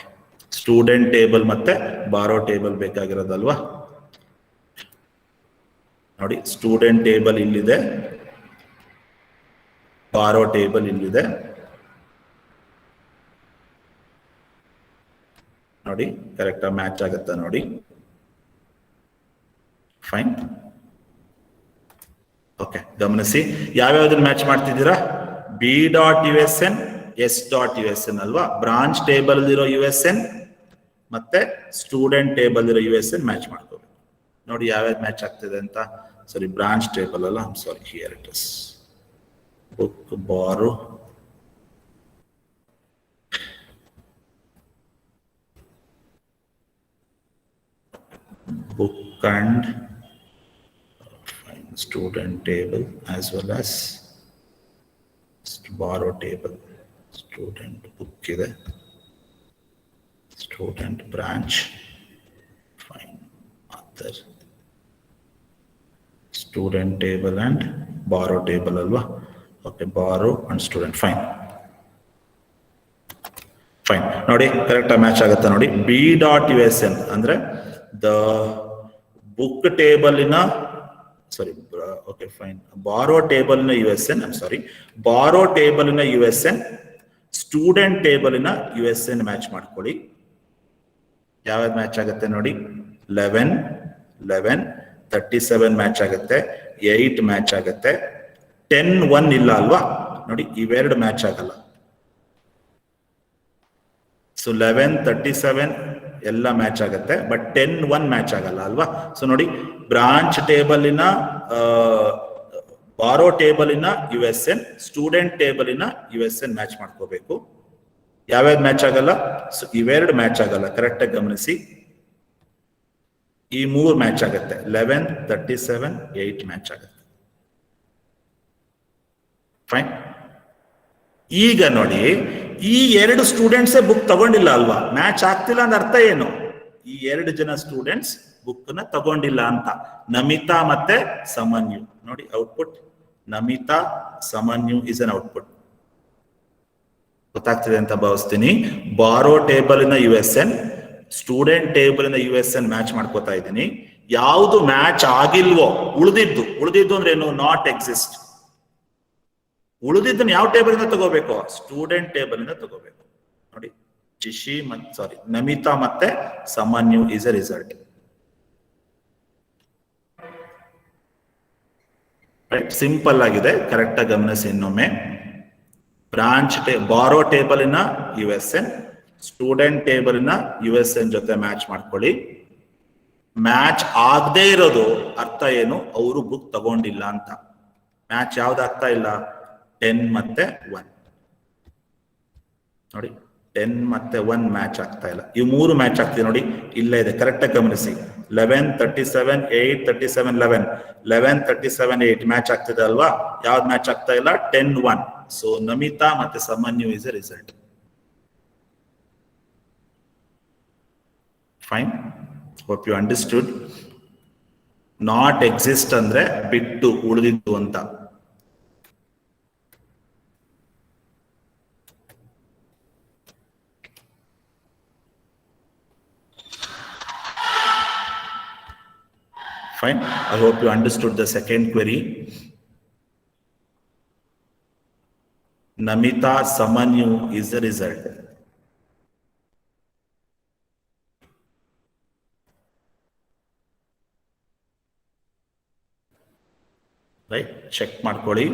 ಸ್ಟೂಡೆಂಟ್ ಟೇಬಲ್ ಮತ್ತೆ ಬಾರೋ ಟೇಬಲ್ ಬೇಕಾಗಿರೋದಲ್ವಾ. ನೋಡಿ, ಸ್ಟೂಡೆಂಟ್ ಟೇಬಲ್ ಇಲ್ಲಿದೆ, ಬಾರೋ ಟೇಬಲ್ ಇಲ್ಲಿದೆ. ನೋಡಿ, ಕರೆಕ್ಟ್ ಆಗಿ ಮ್ಯಾಚ್ ಆಗುತ್ತಾ ನೋಡಿ. ಫೈನ್. ಓಕೆ, ಗಮನಿಸಿ ಯಾವ್ಯಾವ್ದನ್ನ ಮ್ಯಾಚ್ ಮಾಡ್ತಿದ್ದೀರಾ? b.usn, s.usn ಅಲ್ವಾ. ಬ್ರಾಂಚ್ ಟೇಬಲ್ ಇರೋ USN ಮತ್ತೆ ಸ್ಟೂಡೆಂಟ್ ಟೇಬಲ್ ಇರೋ USN ಮ್ಯಾಚ್ ಮಾಡ್ಕೋಬೇಕು. ನೋಡಿ ಯಾವ್ಯಾವ್ದು ಮ್ಯಾಚ್ ಆಗ್ತಿದೆ ಅಂತ. ಸಾರಿ, ಬ್ರಾಂಚ್ ಟೇಬಲ್ ಅಲ್ಲ, ಸಾರಿ, ಹಿಯರ್ ಇಟ್ ಇಸ್. ಬುಕ್ ಬಾರೋ, book and student table as well as ಬಾರೋ ಟೇಬಲ್. ಸ್ಟೂಡೆಂಟ್ ಬುಕ್ ಇದೆ, student branch. Fine. Other student table and ಬಾರೋ ಟೇಬಲ್ ಅಲ್ವಾ. ಓಕೆ, ಬಾರೋ ಅಂಡ್ ಸ್ಟೂಡೆಂಟ್. ಫೈನ್. ನೋಡಿ, ಕರೆಕ್ಟ್ ಆಗಿ ಮ್ಯಾಚ್ ಆಗುತ್ತೆ ನೋಡಿ. b.usn ಅಂದ್ರೆ ದ ಬುಕ್ ಟೇಬಲಿನ, ಸಾರಿ, ಓಕೆ ಫೈನ್, ಬಾರೋ ಟೇಬಲ್ನ USN, ಬಾರೋ ಟೇಬಲ್ನ USN ಸ್ಟೂಡೆಂಟ್ ಟೇಬಲ್ನ USN ಮ್ಯಾಚ್ ಮಾಡ್ಕೊಳ್ಳಿ. ಯಾವ್ಯಾವ್ದು ಮ್ಯಾಚ್ ಆಗುತ್ತೆ ನೋಡಿ. 11, 37 ಮ್ಯಾಚ್ ಆಗುತ್ತೆ, 8 ಮ್ಯಾಚ್ ಆಗುತ್ತೆ, 10, 1 ಇಲ್ಲ ಅಲ್ವಾ. ನೋಡಿ, ಇವೆರಡು ಮ್ಯಾಚ್ ಆಗಲ್ಲ. ಸೊ 1137 ಎಲ್ಲ ಮ್ಯಾಚ್ ಆಗುತ್ತೆ, ಬಟ್ 10-1 ಮ್ಯಾಚ್ ಆಗಲ್ಲ ಅಲ್ವಾ. ಸೊ ನೋಡಿ, ಬ್ರಾಂಚ್ ಟೇಬಲಿನ ಬಾರೋ ಟೇಬಲಿನ USN, ಸ್ಟೂಡೆಂಟ್ ಟೇಬಲಿನ USN ಮ್ಯಾಚ್ ಮಾಡ್ಕೋಬೇಕು. ಯಾವ್ಯಾವ್ದು ಮ್ಯಾಚ್ ಆಗಲ್ಲ? ಸೊ ಇವೆರಡು ಮ್ಯಾಚ್ ಆಗಲ್ಲ, ಕರೆಕ್ಟ್ ಆಗಿ ಗಮನಿಸಿ. ಈ 3 ಮ್ಯಾಚ್ ಆಗುತ್ತೆ, 11, 37, 8 ಮ್ಯಾಚ್ ಆಗುತ್ತೆ. ಫೈನ್. ಈಗ ನೋಡಿ, ಈ 2 ಸ್ಟೂಡೆಂಟ್ಸೇ ಬುಕ್ ತಗೊಂಡಿಲ್ಲ ಅಲ್ವಾ, ಮ್ಯಾಚ್ ಆಗ್ತಿಲ್ಲ ಅಂತ ಅರ್ಥ ಏನು? ಈ 2 ಜನ ಸ್ಟೂಡೆಂಟ್ಸ್ ಬುಕ್ ನ ತಗೊಂಡಿಲ್ಲ ಅಂತ. ನಮಿತಾ ಮತ್ತೆ ಸಮನ್ಯು, ನೋಡಿ output, Namita Samanyu is an output. ಗೊತ್ತಾಗ್ತಿದೆ ಅಂತ ಭಾವಿಸ್ತೀನಿ. ಬಾರೋ ಟೇಬಲಿನ USN, ಸ್ಟೂಡೆಂಟ್ ಟೇಬಲಿನ USN ಮ್ಯಾಚ್ ಮಾಡ್ಕೋತಾ ಇದ್ದೀನಿ. ಯಾವುದು ಮ್ಯಾಚ್ ಆಗಿಲ್ವೋ, ಉಳಿದಿದ್ದು ಅಂದ್ರೆ ಏನು? Not exist. ಉಳಿದಿದ್ದನ್ನು ಯಾವ ಟೇಬಲ್ ಇಂದ ತಗೋಬೇಕು? ಸ್ಟೂಡೆಂಟ್ ಟೇಬಲ್ ಇಂದ ತಗೋಬೇಕು. ನೋಡಿ, ನಮಿತಾ ಮತ್ತೆ Samanyu is a result. Right, simple ಆಗಿದೆ, ಕರೆಕ್ಟ್ ಆಗಿ ಗಮನಿಸಿ ಇನ್ನೊಮ್ಮೆ. ಬ್ರಾಂಚ್ ಬಾರೋ ಟೇಬಲಿನ USN, ಸ್ಟೂಡೆಂಟ್ ಟೇಬಲಿನ USN ಜೊತೆ ಮ್ಯಾಚ್ ಮಾಡ್ಕೊಳ್ಳಿ. ಮ್ಯಾಚ್ ಆಗದೆ ಇರೋದು ಅರ್ಥ ಏನು? ಅವರು ಬುಕ್ ತಗೊಂಡಿಲ್ಲ ಅಂತ. ಮ್ಯಾಚ್ ಯಾವ್ದು ಆಗ್ತಾ ಇಲ್ಲ? 10 ಮತ್ತೆ 1. ನೋಡಿ, 10 ಮತ್ತೆ 1 ಮ್ಯಾಚ್ ಆಗ್ತಾ ಇಲ್ಲ. ಇವು 3 ಮ್ಯಾಚ್ ಆಗ್ತಿದೆ ನೋಡಿ, ಇಲ್ಲೇ ಇದೆ, ಕರೆಕ್ಟ್ ಆಗಿ ಗಮನಿಸಿ. 11, 37, 8, 37, 11, 11, 37, 8 ಮ್ಯಾಚ್ ಆಗ್ತಿದೆ ಅಲ್ವಾ? ಯಾವ್ದು ಮ್ಯಾಚ್ ಆಗ್ತಾ ಇಲ್ಲ? 10, 1. ಸೊ ನಮಿತಾ ಮತ್ತೆ Samanyu is a result. Fine, hope you understood. Not exist ಅಂದ್ರೆ ಬಿಟ್ಟು, ಉಳಿದಿದ್ದು ಅಂತ. Fine. I hope you understood the second query. Namita Samanyu is the result. Right? Check ಮಾಡ್ಕೊಳ್ಳಿ.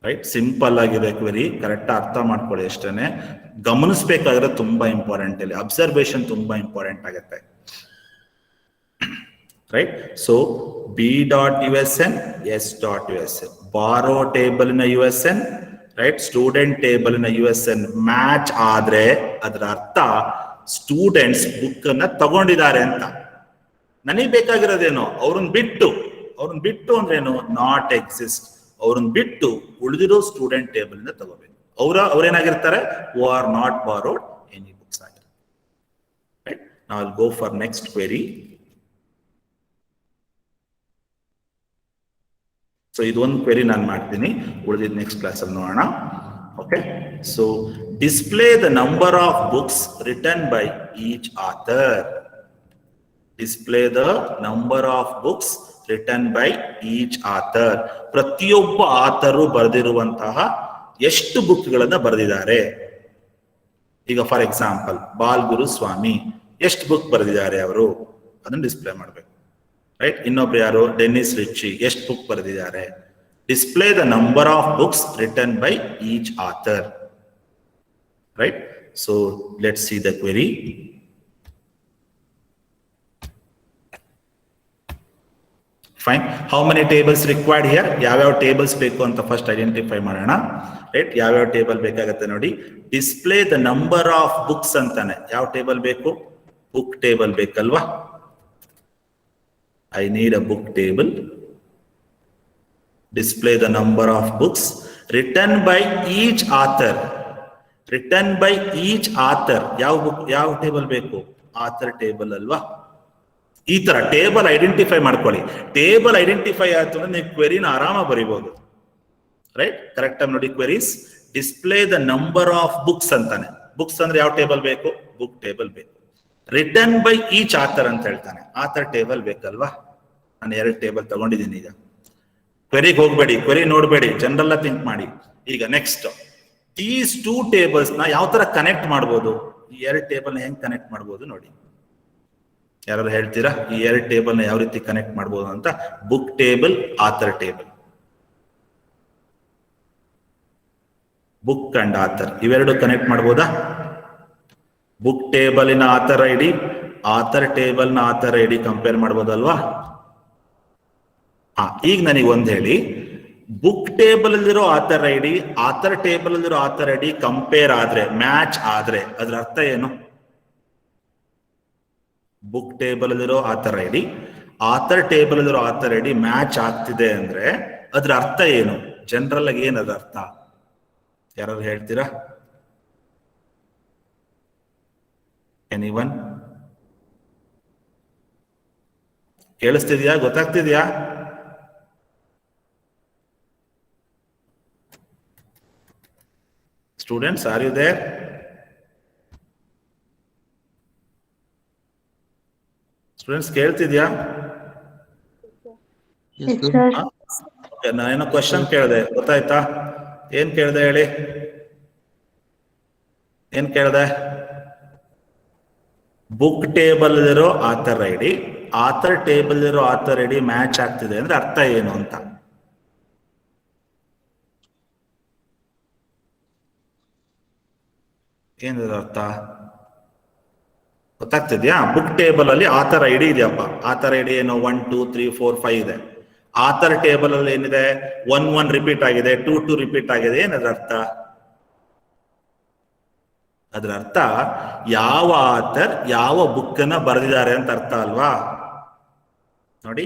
ರೈಟ್, ಸಿಂಪಲ್ ಆಗಿದೆ ಕ್ವೆರಿ, ಕರೆಕ್ಟ್ ಅರ್ಥ ಮಾಡ್ಕೊಳ್ಳಿ ಅಷ್ಟೇನೆ. ಗಮನಿಸ್ಬೇಕಾದ್ರೆ ತುಂಬಾ ಇಂಪಾರ್ಟೆಂಟ್, ಇಲ್ಲಿ ಅಬ್ಸರ್ವೇಷನ್ ತುಂಬಾ ಇಂಪಾರ್ಟೆಂಟ್ ಆಗುತ್ತೆ. ರೈಟ್, ಸೊ B.USN, S.USN, ಬಾರೋ ಟೇಬಲಿನ USN, ರೈಟ್, ಸ್ಟೂಡೆಂಟ್ ಟೇಬಲಿನ USN ಮ್ಯಾಚ್ ಆದ್ರೆ ಅದರ ಅರ್ಥ ಸ್ಟೂಡೆಂಟ್ಸ್ ಬುಕ್ ಅನ್ನ ತಗೊಂಡಿದ್ದಾರೆ ಅಂತ. ನನಗೆ ಬೇಕಾಗಿರೋದೇನು? ಅವ್ರನ್ನ ಬಿಟ್ಟು ಅಂದ್ರೇನು? Not exist. ಅವ್ರನ್ನ ಬಿಟ್ಟು ಉಳಿದಿರೋ ಸ್ಟೂಡೆಂಟ್ ಟೇಬಲ್ ಇಂದ ತಗೋಬೇಕು. ಅವ್ರೇನಾಗಿರ್ತಾರೆ? Who are not borrowed any books ಆಗಿರ್ತಾರೆ. ರೈಟ್, ನಾವ್ will go for next query. So ಇದೊಂದು ಕ್ವೆರಿ ನಾನು ಮಾಡ್ತೀನಿ, ಉಳಿದಿದ್ದು ನೆಕ್ಸ್ಟ್ ಕ್ಲಾಸ್ ಅಲ್ಲಿ ನೋಡೋಣ. Okay, so display the number of books written by each author. Display the number of books written by each author. ಪ್ರತಿಯೊಬ್ಬ author ಬರೆದಿರುವಂತಹ ಎಷ್ಟು ಬುಕ್ಗಳನ್ನ ಬರೆದಿದ್ದಾರೆ. ಈಗ ಫಾರ್ ಎಕ್ಸಾಂಪಲ್ ಬಾಲ್ ಗುರುಸ್ವಾಮಿ ಎಷ್ಟು ಬುಕ್ ಬರೆದಿದ್ದಾರೆ ಅವರು, ಅದನ್ನ ಡಿಸ್ಪ್ಲೇ ಮಾಡಬೇಕು. ರೈಟ್, ಇನ್ನೊಬ್ರು ಯಾರು? ಡೆನ್ನಿಸ್ ರಿಚಿ ಎಷ್ಟು ಬುಕ್ ಬರೆದಿದ್ದಾರೆ. Display the number of books written by each author. Right, so let's see the query. Fine. How many tables required here? ಯಾವ್ಯಾವ ಟೇಬಲ್ಸ್ ಬೇಕು ಅಂತ ಫಸ್ಟ್ ಐಡೆಂಟಿಫೈ ಮಾಡೋಣ. ರೈಟ್, ಯಾವ್ಯಾವ ಟೇಬಲ್ ಬೇಕಾಗತ್ತೆ ನೋಡಿ. Display the number of books ಅಂತಾನೆ. ಯಾವ table ಬೇಕು? ಬುಕ್ ಟೇಬಲ್ ಬೇಕಲ್ವಾ? I need a book table. Display the number of books written by each author. Return by each author. ಯಾವ ಟೇಬಲ್ ಬೇಕು? ಆಥರ್ ಟೇಬಲ್ ಅಲ್ವಾ? ಈ ತರ ಟೇಬಲ್ ಐಡೆಂಟಿಫೈ ಮಾಡ್ಕೊಳ್ಳಿ. ಟೇಬಲ್ ಐಡೆಂಟಿಫೈ ಆಯ್ತು ಅಂದ್ರೆ ನೀವು ಕ್ವೆರಿನ ಆರಾಮ ಬರೀಬಹುದು. ರೈಟ್, ಕರೆಕ್ಟ್ ಆಗಿ ನೋಡಿ. Queries display the number of books ಅಂತಾನೆ. ಬುಕ್ಸ್ ಅಂದ್ರೆ ಯಾವ ಟೇಬಲ್ ಬೇಕು? ಬುಕ್ ಟೇಬಲ್ ಬೇಕು. ರಿಟರ್ನ್ ಬೈ ಈಚ್ ಆಥರ್ ಅಂತ ಹೇಳ್ತಾನೆ. ಆಥರ್ ಟೇಬಲ್ ಬೇಕಲ್ವಾ? ನಾನು 2 ಟೇಬಲ್ ತಗೊಂಡಿದ್ದೀನಿ. ಈಗ ಕ್ವೆರಿಗೆ ಹೋಗ್ಬೇಡಿ, ಕ್ವೆರಿ ನೋಡ್ಬೇಡಿ, ಜನರಲ್ ಥಿಂಕ್ ಮಾಡಿ. ಈಗ ನೆಕ್ಸ್ಟ್, ದೀಸ್ 2 ಟೇಬಲ್ಸ್ ನ ಯಾವ ತರ ಕನೆಕ್ಟ್ ಮಾಡ್ಬೋದು? ಈ 2 ಟೇಬಲ್ ನ ಹೆಂಗ್ ಕನೆಕ್ಟ್ ಮಾಡ್ಬೋದು ನೋಡಿ. ಯಾರು ಹೇಳ್ತೀರಾ ಈ 2 ಟೇಬಲ್ ನ ಯಾವ ರೀತಿ ಕನೆಕ್ಟ್ ಮಾಡ್ಬೋದು ಅಂತ? Book table, author table. Book and author ಇವೆರಡು ಕನೆಕ್ಟ್ ಮಾಡ್ಬೋದಾ? ಬುಕ್ ಟೇಬಲಿನ ಆಥರ್ ಐ ಡಿ, ಆಥರ್ ಟೇಬಲ್ನ ಆಥರ್ ಐ ಡಿ ಕಂಪೇರ್ ಮಾಡ್ಬೋದಲ್ವಾ? ಈಗ ನನಗೆ ಒಂದ್ ಹೇಳಿ, ಬುಕ್ ಟೇಬಲ್ ಅಲ್ಲಿರೋ author I D, author table ಅಲ್ಲಿರೋ ಆಥರ್ ಐ ಡಿ ಕಂಪೇರ್ ಆದ್ರೆ, ಮ್ಯಾಚ್ ಆದ್ರೆ ಅದ್ರ ಅರ್ಥ ಏನು? ಬುಕ್ ಟೇಬಲ್ ಅಲ್ಲಿರೋ author I D, author table ಅಲ್ಲಿರೋ ಆಥರ್ ಐ ಡಿ ಮ್ಯಾಚ್ ಆಗ್ತಿದೆ ಅಂದ್ರೆ ಅದ್ರ ಅರ್ಥ ಏನು? ಜನರಲ್ ಆಗಿ ಏನದ ಅರ್ಥ? ಯಾರು ಹೇಳ್ತೀರಾ? ಎನಿವನ್? ಕೇಳಿಸ್ತಿದ್ಯಾ? ಗೊತ್ತಾಗ್ತಿದ್ಯಾ? Students, are you there? Students ಕೇಳ್ತಿದ್ಯಾ? ನಾನೇನೋ ಕ್ವಶನ್ ಕೇಳಿದೆ, ಗೊತ್ತಾಯ್ತಾ? ಏನ್ ಕೇಳಿದೆ ಹೇಳಿ? ಏನ್ ಕೇಳಿದೆ? ಬುಕ್ ಟೇಬಲ್ ಇರೋ author I D, author table ಇರೋ ಆಥರ್ ಐ ಡಿ ಮ್ಯಾಚ್ ಆಗ್ತಿದೆ ಅಂದ್ರೆ ಅರ್ಥ ಏನು ಅಂತ. ಏನಿದೆ ಅರ್ಥ? ಗೊತ್ತಾಗ್ತಿದ್ಯಾ? ಬುಕ್ ಟೇಬಲ್ ಅಲ್ಲಿ ಆಥರ್ ಐ ಡಿ ಇದೆಯಪ್ಪ, ಆಥರ್ ಐ ಡಿ ಏನು 1 2 3 4 5 ಇದೆ. ಆಥರ್ ಟೇಬಲ್ ಅಲ್ಲಿ ಏನಿದೆ? 1 ರಿಪೀಟ್ ಆಗಿದೆ, 2 ರಿಪೀಟ್ ಆಗಿದೆ. ಏನದ್ರ ಅರ್ಥ? ಅದ್ರ ಅರ್ಥ ಯಾವ ಆಥರ್ ಯಾವ ಬುಕ್ ಅನ್ನ ಬರೆದಿದ್ದಾರೆ ಅಂತ ಅರ್ಥ ಅಲ್ವಾ? ನೋಡಿ,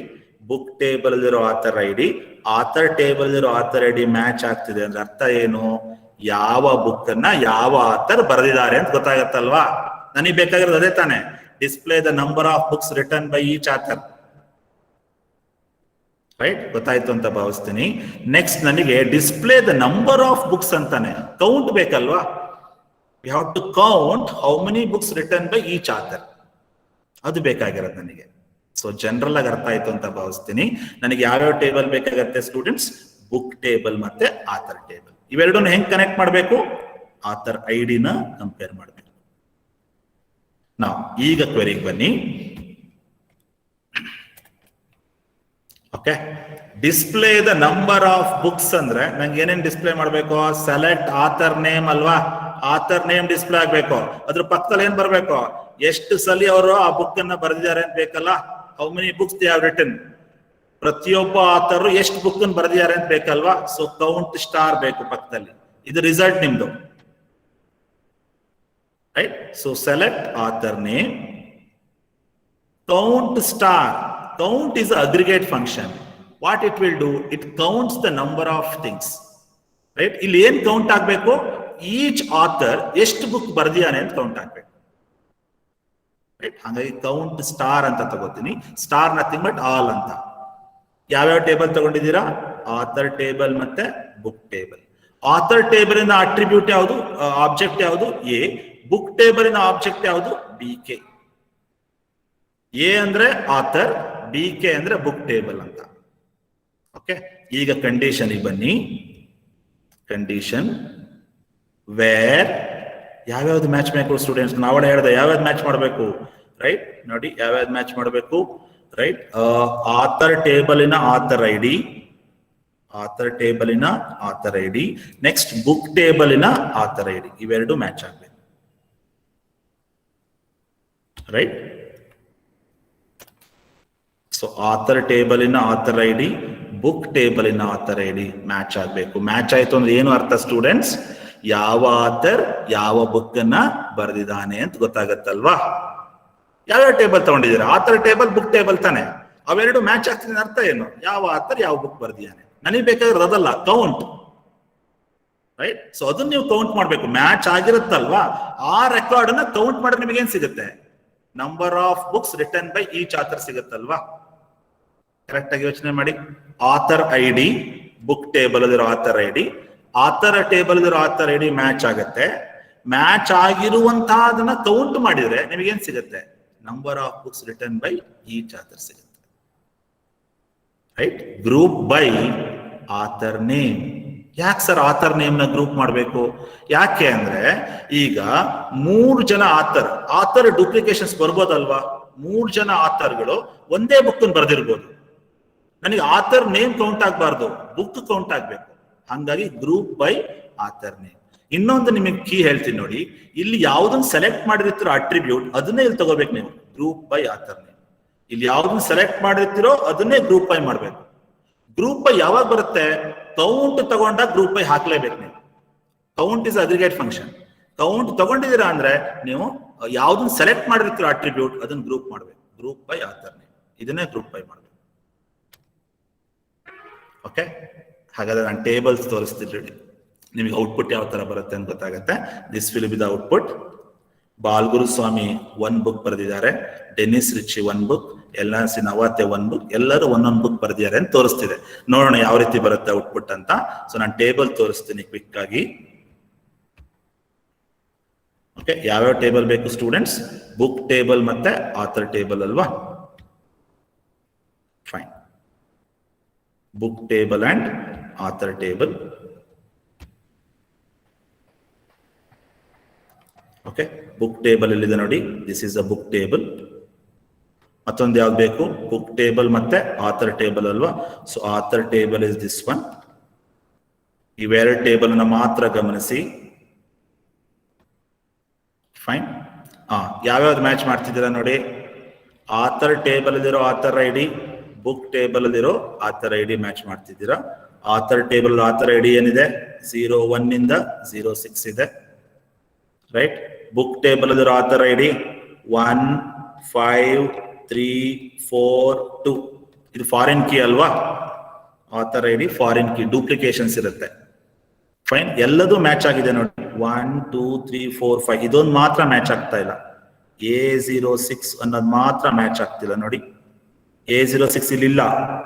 ಬುಕ್ ಟೇಬಲ್ ಇರೋ author I D, author table ಇರೋ ಆಥರ್ ಐ ಡಿ ಮ್ಯಾಚ್ ಆಗ್ತಿದೆ ಅಂದ್ರೆ ಅರ್ಥ ಏನು? ಯಾವ ಬುಕ್ ಅನ್ನ ಯಾವ ಆಥರ್ ಬರೆದಿದ್ದಾರೆ ಅಂತ ಗೊತ್ತಾಗತ್ತಲ್ವಾ? ನನಗೆ ಬೇಕಾಗಿರೋದು ಅದೇ ತಾನೆ, display the number of books return by each author. Right? ಗೊತ್ತಾಯ್ತು ಅಂತ ಭಾವಿಸ್ತೀನಿ. ನೆಕ್ಸ್ಟ್ ನನಗೆ display the number of books ಅಂತಾನೆ, ಕೌಂಟ್ ಬೇಕಲ್ವಾ? We have to count how many books return by each author. ಅದು ಬೇಕಾಗಿರೋದು ನನಗೆ. ಸೊ ಜನರಲ್ ಆಗಿ ಅರ್ಥ ಆಯ್ತು ಅಂತ ಭಾವಿಸ್ತೀನಿ. ನನಗೆ ಯಾವ್ಯಾವ ಟೇಬಲ್ ಬೇಕಾಗತ್ತೆ ಸ್ಟೂಡೆಂಟ್ಸ್? ಬುಕ್ ಟೇಬಲ್ ಮತ್ತೆ ಆಥರ್ ಟೇಬಲ್. ಇವೆರಡನ್ನ ಹೆಂಗ್ ಕನೆಕ್ಟ್ ಮಾಡಬೇಕು? ಆಥರ್ ಐ ಡಿನ ಕಂಪೇರ್ ಮಾಡಬೇಕು. ನಾವು ಈಗ ಕ್ವೆರಿಗೆ ಬನ್ನಿ. Okay, display the number of books ಅಂದ್ರೆ ನಂಗೆ ಏನೇನ್ ಡಿಸ್ಪ್ಲೇ ಮಾಡಬೇಕು? ಸೆಲೆಕ್ಟ್ ಆಥರ್ ನೇಮ್ ಅಲ್ವಾ? ಆಥರ್ ನೇಮ್ ಡಿಸ್ಪ್ಲೇ ಆಗ್ಬೇಕು. ಅದ್ರ ಪಕ್ಕದಲ್ಲಿ ಏನ್ ಬರ್ಬೇಕು? ಎಷ್ಟು ಸಲ ಅವರು ಆ ಬುಕ್ ಅನ್ನ ಬರೆದಿದ್ದಾರೆ ಅಂತ ಬೇಕಲ್ಲ? How many books they have written. ಪ್ರತಿಯೊಬ್ಬ ಆಥರ್ ಎಷ್ಟು ಬುಕ್ ಅನ್ನು ಬರೆದಿದ್ದಾರೆ ಅಂತ ಬೇಕಲ್ವಾ? ಸೊ ಕೌಂಟ್ ಸ್ಟಾರ್ ಬೇಕು ಪಕ್ಕದಲ್ಲಿ. ಇದು ರಿಸಲ್ಟ್ ನಿಮ್ದು. Right? So select author name, count star. Count is an aggregate function. What it will do? It counts the number of things. Right? ಇಲ್ಲಿ ಏನ್ ಕೌಂಟ್ ಆಗ್ಬೇಕು? ಈಚ್ ಆಥರ್ ಎಷ್ಟು ಬುಕ್ ಬರ್ದಿಯಾನೆ ಅಂತ count ಆಗ್ಬೇಕು. ರೈಟ್? ಹಾಗಾಗಿ ಕೌಂಟ್ ಸ್ಟಾರ್ ಅಂತ ತಗೋತೀನಿ. Star nothing but all ಅಂತ. ಯಾವ್ಯಾವ ಟೇಬಲ್ ತಗೊಂಡಿದ್ದೀರಾ? ಆಥರ್ ಟೇಬಲ್ ಮತ್ತೆ ಬುಕ್ ಟೇಬಲ್. ಆಥರ್ ಟೇಬಲ್ ಇಂದ ಅಟ್ರಿಬ್ಯೂಟ್ ಯಾವುದು? ಆಬ್ಜೆಕ್ಟ್ ಯಾವುದು? ಎ. ಬುಕ್ ಟೇಬಲ್ ಇಂದ ಆಬ್ಜೆಕ್ಟ್ ಯಾವುದು? B K. ಎ ಅಂದ್ರೆ ಆಥರ್, ಬಿ ಕೆ ಅಂದ್ರೆ ಬುಕ್ ಟೇಬಲ್ ಅಂತ. ಓಕೆ, ಈಗ ಕಂಡೀಷನ್ ಬನ್ನಿ. ಕಂಡೀಷನ್ ವೇರ್ ಯಾವ್ಯಾವ್ದು ಮ್ಯಾಚ್ ಮಾಡಬೇಕು ಸ್ಟೂಡೆಂಟ್ಸ್? ನಾವೇ ಹೇಳಿದೆ ಯಾವ್ಯಾವ್ದು ಮ್ಯಾಚ್ ಮಾಡಬೇಕು. ರೈಟ್? ನೋಡಿ, ಯಾವ್ಯಾವ್ದು ಮ್ಯಾಚ್ ಮಾಡಬೇಕು. ರೈಟ್? ಆಥರ್ ಟೇಬಲಿನ ಆಥರ್ ಐ ಡಿ, ಆಥರ್ ಟೇಬಲಿನ author I D, next book ಟೇಬಲಿನ ಆಥರ್ ಐ ಡಿ, ಇವೆರಡು ಮ್ಯಾಚ್ ಆಗಬೇಕು. ರೈಟ್? ಸೊ ಆಥರ್ ಟೇಬಲಿನ ಆಥರ್ ಐ ಡಿ, ಬುಕ್ ಟೇಬಲಿನ ಆಥರ್ ಐ ಡಿ ಮ್ಯಾಚ್ ಆಗಬೇಕು. ಮ್ಯಾಚ್ ಆಯ್ತು ಅಂದ್ರೆ ಏನು ಅರ್ಥ ಸ್ಟೂಡೆಂಟ್ಸ್? ಯಾವ ಆಥರ್ ಯಾವ ಬುಕ್ ಅನ್ನ ಬರೆದಿದ್ದಾನೆ ಅಂತ ಗೊತ್ತಾಗತ್ತಲ್ವಾ? ಯಾವ್ಯಾವ ಟೇಬಲ್ ತಗೊಂಡಿದ್ದೀರಾ? ಆಥರ್ ಟೇಬಲ್, ಬುಕ್ ಟೇಬಲ್ ತಾನೆ. ಅವೆರಡು ಮ್ಯಾಚ್ ಆಗ್ತಿದೆ ಅರ್ಥ ಏನು? ಯಾವ ಆಥರ್ ಯಾವ ಬುಕ್ ಬರೆದಿದ್ದಾನೆ. ನನಗೆ ಬೇಕಾಗಿರೋದು ಅದಲ್ಲ, ಕೌಂಟ್. ರೈಟ್? ಸೊ ಅದನ್ನ ನೀವು ಕೌಂಟ್ ಮಾಡ್ಬೇಕು. ಮ್ಯಾಚ್ ಆಗಿರುತ್ತಲ್ವಾ, ಆ ರೆಕಾರ್ಡ್ ಅನ್ನ ಕೌಂಟ್ ಮಾಡಿದ್ರೆ ನಿಮಗೆ ಏನ್ ಸಿಗುತ್ತೆ? Number of books return by each author ಸಿಗುತ್ತಲ್ವಾ? ಕರೆಕ್ಟ್ ಆಗಿ ಯೋಚನೆ ಮಾಡಿ. Author I D, book table ಇರೋ author I D, author table ಇರೋ ಆಥರ್ ಐ ಡಿ ಮ್ಯಾಚ್ ಆಗುತ್ತೆ. ಮ್ಯಾಚ್ ಆಗಿರುವಂತಹದನ್ನ ಕೌಂಟ್ ಮಾಡಿದ್ರೆ ನಿಮಗೇನ್ ಸಿಗುತ್ತೆ? Number of books return by each author ಸಿಗುತ್ತೆ. Right? Group by author name. ಯಾಕೆ ಸರ್ ಆಥರ್ ನೇಮ್ ನ ಗ್ರೂಪ್ ಮಾಡಬೇಕು? ಯಾಕೆ ಅಂದ್ರೆ ಈಗ 3 ಜನ ಆಥರ್ ಡೂಪ್ಲಿಕೇಶನ್ಸ್ ಬರ್ಬೋದಲ್ವಾ? 3 ಜನ ಆಥರ್ಗಳು ಒಂದೇ ಬುಕ್ ಬರ್ದಿರ್ಬೋದು. ನನಗೆ ಆಥರ್ ನೇಮ್ ಕೌಂಟ್ ಆಗ್ಬಾರ್ದು, ಬುಕ್ ಕೌಂಟ್ ಆಗ್ಬೇಕು. ಹಂಗಾಗಿ ಗ್ರೂಪ್ ಬೈ ಆಥರ್ ನೇಮ್. ಇನ್ನೊಂದು ನಿಮಗೆ ಕೀ ಹೇಳ್ತೀನಿ ನೋಡಿ, ಇಲ್ಲಿ ಯಾವ್ದನ್ನ ಸೆಲೆಕ್ಟ್ ಮಾಡಿರ್ತೀರೋ ಅಟ್ರಿಬ್ಯೂಟ್ ಅದನ್ನೇ ಇಲ್ಲಿ ತಗೋಬೇಕು ನೀವು, ಗ್ರೂಪ್ ಬೈ ಆಥರ್ ನೇಮ್. ಇಲ್ಲಿ ಯಾವ್ದನ್ನ ಸೆಲೆಕ್ಟ್ ಮಾಡಿರ್ತೀರೋ ಅದನ್ನೇ ಗ್ರೂಪ್ ಬೈ ಮಾಡ್ಬೇಕು. ಗ್ರೂಪ್ ಬೈ ಯಾವಾಗ ಬರುತ್ತೆ? ಕೌಂಟ್ ತಗೊಂಡಾಗ ಗ್ರೂಪ್ ಬೈ ಹಾಕ್ಲೇಬೇಕು ನೀವು. Count is aggregate function. Count ತಗೊಂಡಿದ್ದೀರಾ ಅಂದ್ರೆ ನೀವು ಯಾವ್ದನ್ನ ಸೆಲೆಕ್ಟ್ ಮಾಡಿರ್ತೀರೋ ಅಟ್ರಿಬ್ಯೂಟ್ ಅದನ್ನ ಗ್ರೂಪ್ ಮಾಡ್ಬೇಕು, ಗ್ರೂಪ್ ಬೈ ಆಥರ್ ನೇಮ್, ಇದನ್ನೇ ಗ್ರೂಪ್ ಬೈ ಮಾಡ್ಬೇಕು. ಓಕೆ, ಹಾಗಾದ್ರೆ ನಾನು ಟೇಬಲ್ಸ್ ತೋರಿಸ್ತಿದ್ದೀನಿ, ನಿಮಗೆ ಔಟ್ಪುಟ್ ಯಾವ ತರ ಬರುತ್ತೆ ಅಂತ ಗೊತ್ತಾಗತ್ತೆ. This will be the output. Balguru Swamy 1 book ಬರೆದಿದ್ದಾರೆ, Dennis Ritchie 1 book, LRC Navathe 1 book, ಎಲ್ಲರೂ ಒಂದೊಂದು ಬುಕ್ ಬರೆದಿದ್ದಾರೆ ಅಂತ ತೋರಿಸ್ತಿದೆ. ನೋಡೋಣ ಯಾವ ರೀತಿ ಬರುತ್ತೆ ಔಟ್ಪುಟ್ ಅಂತ. ಸೊ ನಾನು ಟೇಬಲ್ ತೋರಿಸ್ತೀನಿ ಕ್ವಿಕ್ ಆಗಿ. ಓಕೆ, ಯಾವ್ಯಾವ ಟೇಬಲ್ ಬೇಕು ಸ್ಟೂಡೆಂಟ್ಸ್? ಬುಕ್ ಟೇಬಲ್ ಮತ್ತೆ ಆಥರ್ ಟೇಬಲ್ ಅಲ್ವಾ? Fine, book table and author table. Okay, book table ಎಲ್ಲಿದೆ ನೋಡಿ, this is a book table. ಮತ್ತೊಂದು ಯಾವ್ದು ಬೇಕು? ಬುಕ್ ಟೇಬಲ್ ಮತ್ತೆ ಆಥರ್ ಟೇಬಲ್ ಅಲ್ವಾ? So author table is this one. ಇವೆರಡು ಟೇಬಲ್ ಅನ್ನ ಮಾತ್ರ ಗಮನಿಸಿ. ಫೈನ್. ಯಾವ್ಯಾವ್ದು ಮ್ಯಾಚ್ ಮಾಡ್ತಿದ್ದೀರಾ ನೋಡಿ. ಆಥರ್ ಟೇಬಲ್ ಅಲ್ಲಿರೋ author I D, book table ಅಲ್ಲಿರೋ ಆಥರ್ ಐ ಡಿ ಮ್ಯಾಚ್ ಮಾಡ್ತಿದ್ದೀರಾ. Author table author I D ಏನಿದೆ? 01 ಇಂದ 06 ಇದೆ, ರೈಟ್. ಬುಕ್ ಟೇಬಲ್ ಅಲ್ಲಿರೋ ಆಥರ್ ಐ ಡಿ 1 5 3 4 2. ಇದು ಫಾರಿನ್ ಕೀ ಅಲ್ವಾ? Author I D foreign key, duplications ಇರುತ್ತೆ. ಫೈನ್, ಎಲ್ಲದೂ ಮ್ಯಾಚ್ ಆಗಿದೆ ನೋಡಿ. 1 2 3 4 5 ಇದೊಂದು ಮಾತ್ರ ಮ್ಯಾಚ್ ಆಗ್ತಾ ಇಲ್ಲ. A06 ಅನ್ನೋದು ಮಾತ್ರ ಮ್ಯಾಚ್ ಆಗ್ತಿಲ್ಲ ನೋಡಿ. A06 ಇಲ್ಲಿಲ್ಲ,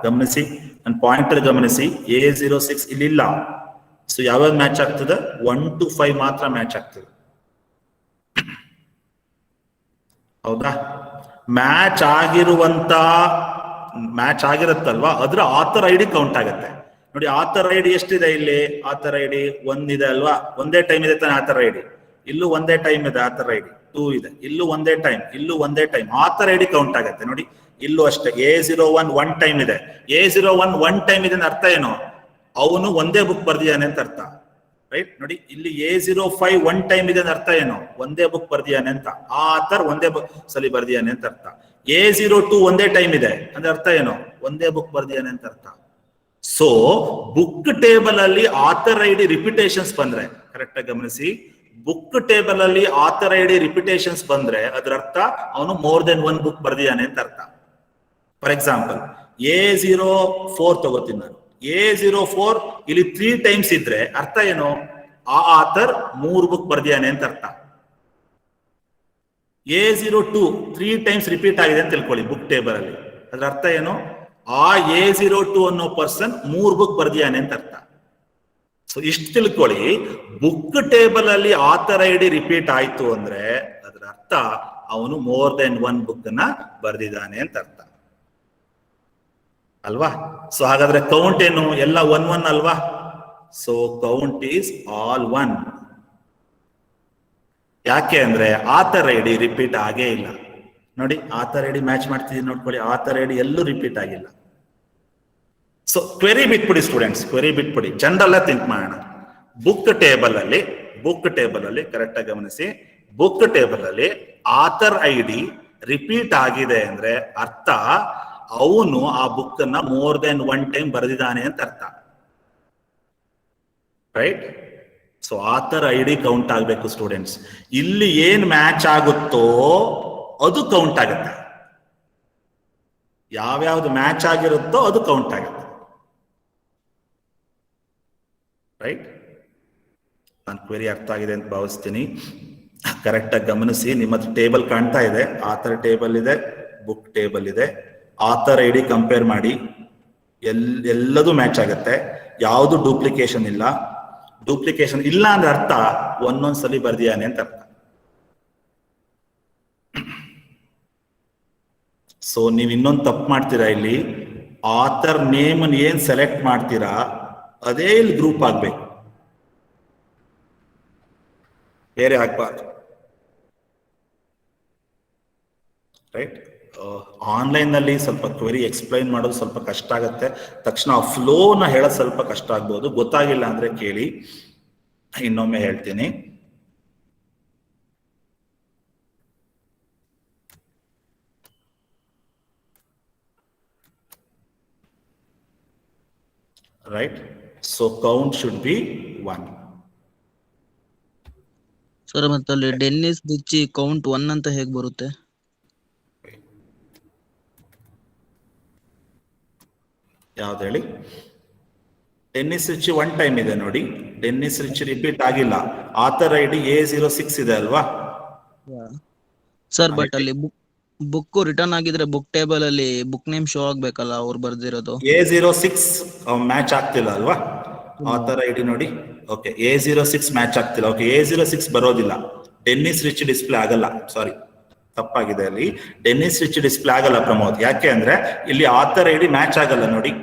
ಗಮನಿಸಿ, ನನ್ನ ಪಾಯಿಂಟರ್ ಗಮನಿಸಿ. A06 ಇಲ್ಲಿಲ್ಲ. ಸೊ ಯಾವಾಗ ಮ್ಯಾಚ್ ಆಗ್ತದೆ? 1 to 5 ಮಾತ್ರ ಮ್ಯಾಚ್ ಆಗ್ತದೆ. ಹೌದಾ? ಮ್ಯಾಚ್ ಆಗಿರುತ್ತಲ್ವಾ, ಅದ್ರ ಆಥರ್ ಐ ಡಿ ಕೌಂಟ್ ಆಗತ್ತೆ ನೋಡಿ. ಆಥರ್ ಐ ಡಿ ಎಷ್ಟಿದೆ ಇಲ್ಲಿ? ಆಥರ್ ಐ ಡಿ 1 ಇದೆ ಅಲ್ವಾ? ಒಂದೇ ಟೈಮ್ ಇದೆ ತಾನೆ ಆಥರ್ ಐ ಡಿ. ಇಲ್ಲೂ ಒಂದೇ ಟೈಮ್ ಇದೆ ಆಥರ್ ಐ ಡಿ. 2 ಇದೆ, ಇಲ್ಲೂ ಒಂದೇ ಟೈಮ್, ಇಲ್ಲೂ ಒಂದೇ time. Author I D count ಆಗತ್ತೆ ನೋಡಿ. ಇಲ್ಲೂ ಅಷ್ಟೇ. A01 1 ಟೈಮ್ ಇದೆ. A01 1 ಟೈಮ್ ಇದೆ ಅಂತ ಅರ್ಥ ಏನು? ಅವನು ಒಂದೇ ಬುಕ್ ಬರ್ದಿಯಾನೆ ಅಂತ ಅರ್ಥ, ರೈಟ್. ನೋಡಿ, ಇಲ್ಲಿ A05 1 ಟೈಮ್ ಇದೆ ಅಂತ ಅರ್ಥ ಏನು? ಒಂದೇ ಬುಕ್ ಬರ್ದಿಯಾನೆ ಅಂತ. ಆ ಆಥರ್ ಒಂದೇ ಸಲಿ ಬರ್ದಿಯಾನೆ ಅಂತ ಅರ್ಥ. A02 ಒಂದೇ ಟೈಮ್ ಇದೆ ಅಂದ್ರೆ ಅರ್ಥ ಏನು? ಒಂದೇ ಬುಕ್ ಬರ್ದಿಯಾನೆ ಅಂತ ಅರ್ಥ. ಸೊ ಬುಕ್ ಟೇಬಲ್ ಅಲ್ಲಿ ಆಥರ್ ಐ ಡಿ ರಿಪಿಟೇಷನ್ಸ್ ಬಂದ್ರೆ, ಕರೆಕ್ಟ್ ಆಗಿ ಗಮನಿಸಿ, ಬುಕ್ ಟೇಬಲ್ ಅಲ್ಲಿ ಆಥರ್ ಐ ಡಿ ರಿಪಿಟೇಷನ್ಸ್ ಬಂದ್ರೆ ಅದರ ಅರ್ಥ ಅವನು ಮೋರ್ ದೆನ್ 1 ಬುಕ್ ಬರ್ದಿಯಾನೆ ಅಂತ ಅರ್ಥ. ಫಾರ್ ಎಕ್ಸಾಂಪಲ್ A04 ತಗೋತೀನಿ ನಾನು. A04 ಇಲ್ಲಿ 3 ಟೈಮ್ಸ್ ಇದ್ರೆ ಅರ್ಥ ಏನು? ಆ ಆಥರ್ 3 ಬುಕ್ ಬರ್ದಿಯಾನೆ ಅಂತ ಅರ್ಥ. A02 3 ಟೈಮ್ಸ್ ರಿಪೀಟ್ ಆಗಿದೆ ಅಂತ ತಿಳ್ಕೊಳ್ಳಿ ಬುಕ್ ಟೇಬಲ್ ಅಲ್ಲಿ, ಅದ್ರ ಅರ್ಥ ಏನು? ಆ A02 ಅನ್ನೋ ಪರ್ಸನ್ 3 ಬುಕ್ ಬರ್ದಿಯಾನೆ ಅಂತ ಅರ್ಥ. ಸೊ ಇಷ್ಟು ತಿಳ್ಕೊಳ್ಳಿ. ಬುಕ್ ಟೇಬಲ್ ಅಲ್ಲಿ ಆಥರ್ ಐ ಡಿ ರಿಪೀಟ್ ಆಯ್ತು ಅಂದ್ರೆ ಅದರ ಅರ್ಥ ಅವನು ಮೋರ್ ದೆನ್ 1 ಬುಕ್ ಅನ್ನ ಬರ್ದಿದ್ದಾನೆ ಅಂತ ಅರ್ಥ ಅಲ್ವಾ? ಸೊ ಹಾಗಾದ್ರೆ ಕೌಂಟ್ ಏನು? ಎಲ್ಲ 1 1 ಅಲ್ವಾ? So count is all 1. ಯಾಕೆ ಅಂದ್ರೆ ಆಥರ್ ಐ ಡಿ ರಿಪೀಟ್ ಆಗೇ ಇಲ್ಲ ನೋಡಿ. ಆಥರ್ ಐ ಡಿ ಮ್ಯಾಚ್ ಮಾಡ್ತಿದ್ದೀನಿ ನೋಡ್ಕೊಳ್ಳಿ. ಆಥರ್ ಐ ಡಿ ಎಲ್ಲೂ ರಿಪೀಟ್ ಆಗಿಲ್ಲ. ಸೊ ಕ್ವೆರಿ ಬಿಟ್ಬಿಡಿ ಸ್ಟೂಡೆಂಟ್ಸ್, ಕ್ವೆರಿ ಬಿಟ್ಬಿಡಿ, ಜನರಲ್ ಥಿಂಕ್ ಮಾಡೋಣ. ಬುಕ್ ಟೇಬಲ್ ಅಲ್ಲಿ ಕರೆಕ್ಟ್ ಆಗಿ ಗಮನಿಸಿ. ಬುಕ್ ಟೇಬಲ್ ಅಲ್ಲಿ ಆಥರ್ ಐ ಡಿ ರಿಪೀಟ್ ಆಗಿದೆ ಅಂದ್ರೆ ಅರ್ಥ ಅವನು ಆ ಬುಕ್ ಅನ್ನ ಮೋರ್ ದೆನ್ 1 ಟೈಮ್ ಬರೆದಿದ್ದಾನೆ ಅಂತ ಅರ್ಥ, right. So author I D count ಆಗ್ಬೇಕು ಸ್ಟೂಡೆಂಟ್ಸ್. ಇಲ್ಲಿ ಏನ್ ಮ್ಯಾಚ್ ಆಗುತ್ತೋ ಅದು ಕೌಂಟ್ ಆಗುತ್ತೆ. ಯಾವ್ಯಾವ್ದು ಮ್ಯಾಚ್ ಆಗಿರುತ್ತೋ ಅದು ಕೌಂಟ್ ಆಗುತ್ತೆ, ರೈಟ್. ನಾನು ಕ್ವೆರಿ ಅರ್ಥ ಆಗಿದೆ ಅಂತ ಭಾವಿಸ್ತೀನಿ. ಕರೆಕ್ಟ್ ಆಗಿ ಗಮನಿಸಿ. ನಿಮ್ಮ ಟೇಬಲ್ ಕಾಣ್ತಾ ಇದೆ. ಆಥರ್ ಟೇಬಲ್ ಇದೆ, ಬುಕ್ ಟೇಬಲ್ ಇದೆ. ಆಥರ್ ಐ ಡಿ ಕಂಪೇರ್ ಮಾಡಿ, ಎಲ್ಲದೂ ಮ್ಯಾಚ್ ಆಗುತ್ತೆ. ಯಾವುದು ಡೂಪ್ಲಿಕೇಶನ್ ಇಲ್ಲ. ಡೂಪ್ಲಿಕೇಶನ್ ಇಲ್ಲ ಅಂದ್ರೆ ಅರ್ಥ ಒಂದೊಂದ್ಸಲಿ ಬರ್ದಿಯಾನೆ ಅಂತ ಅರ್ಥ. ಸೊ ನೀವು ಇನ್ನೊಂದು ತಪ್ಪು ಮಾಡ್ತೀರಾ ಇಲ್ಲಿ. ಆಥರ್ ನೇಮ್ ಏನ್ ಸೆಲೆಕ್ಟ್ ಮಾಡ್ತೀರಾ ಅದೇ ಇಲ್ಲಿ ಗ್ರೂಪ್ ಆಗ್ಬೇಕು, ಬೇರೆ ಆಗ್ಬಾರ್ದು, ರೈಟ್. ಆನ್ಲೈನ್ ನಲ್ಲಿ ಸ್ವಲ್ಪ ಕ್ವೆರಿ ಎಕ್ಸ್ಪ್ಲೈನ್ ಮಾಡೋದು ಸ್ವಲ್ಪ ಕಷ್ಟ ಆಗುತ್ತೆ. ತಕ್ಷಣ ಆ ಫ್ಲೋನ ಹೇಳೋದು ಸ್ವಲ್ಪ ಕಷ್ಟ ಆಗ್ಬೋದು. ಗೊತ್ತಾಗಿಲ್ಲ ಅಂದ್ರೆ ಕೇಳಿ. ಇನ್ನೊಮ್ಮೆ ಹೇಳ್ತೀನಿ. Right? So count should be 1. Sir ಮತ್ತೆ ಅಲ್ಲಿ ಡೆನ್ನಿಸ್ ರಿಚಿ ಕೌಂಟ್ 1 ಅಂತ ಹೇಗ್ ಬರುತ್ತೆ? ಯಾವ್ದು ಹೇಳಿ? ಡೆನ್ನಿಸ್ ರಿಚಿ 1 ಟೈಮ್ ಇದೆ ನೋಡಿ. ಡೆನ್ನಿಸ್ ರಿಚಿ ರಿಪೀಟ್ ಆಗಿಲ್ಲ. ಆಥರ್ ID A06 ಇದೆ ಅಲ್ವಾ ಸರ್? ಬಟ್ ಅಲ್ಲಿ ಬುಕ್ ರಿಟರ್ನ್ ಆಗಿದ್ರೆ ಬುಕ್ ಟೇಬಲ್ ಅಲ್ಲಿ ಬುಕ್ ನೇಮ್ ಶೋ ಆಗ್ಬೇಕಲ್ಲ, ಅವ್ರು ಬರ್ದಿರೋದು. A06 ಮ್ಯಾಚ್ ಆಗ್ತಿಲ್ಲ ಅಲ್ವಾ? ಆಥರ್ ID ನೋಡಿ. ಓಕೆ, A06 ಮ್ಯಾಚ್ ಆಗ್ತಿಲ್ಲ. ಓಕೆ, A06 ಬರೋದಿಲ್ಲ. ಡೆನ್ನಿಸ್ ರಿಚ್ ಡಿಸ್ಪ್ಲೇ ಆಗಲ್ಲ. ಸಾರಿ, ತಪ್ಪಾಗಿದೆ ಅಲ್ಲಿ. ಡೆನ್ನಿಸ್ ರಿಚ್ ಡಿಸ್ಪ್ಲೇ ಆಗಲ್ಲ ಪ್ರಮೋದ್. ಯಾಕೆ ಅಂದ್ರೆ ಇಲ್ಲಿ ಆಥರ್ ID ಮ್ಯಾಚ್ ಆಗಲ್ಲ ನೋಡಿ.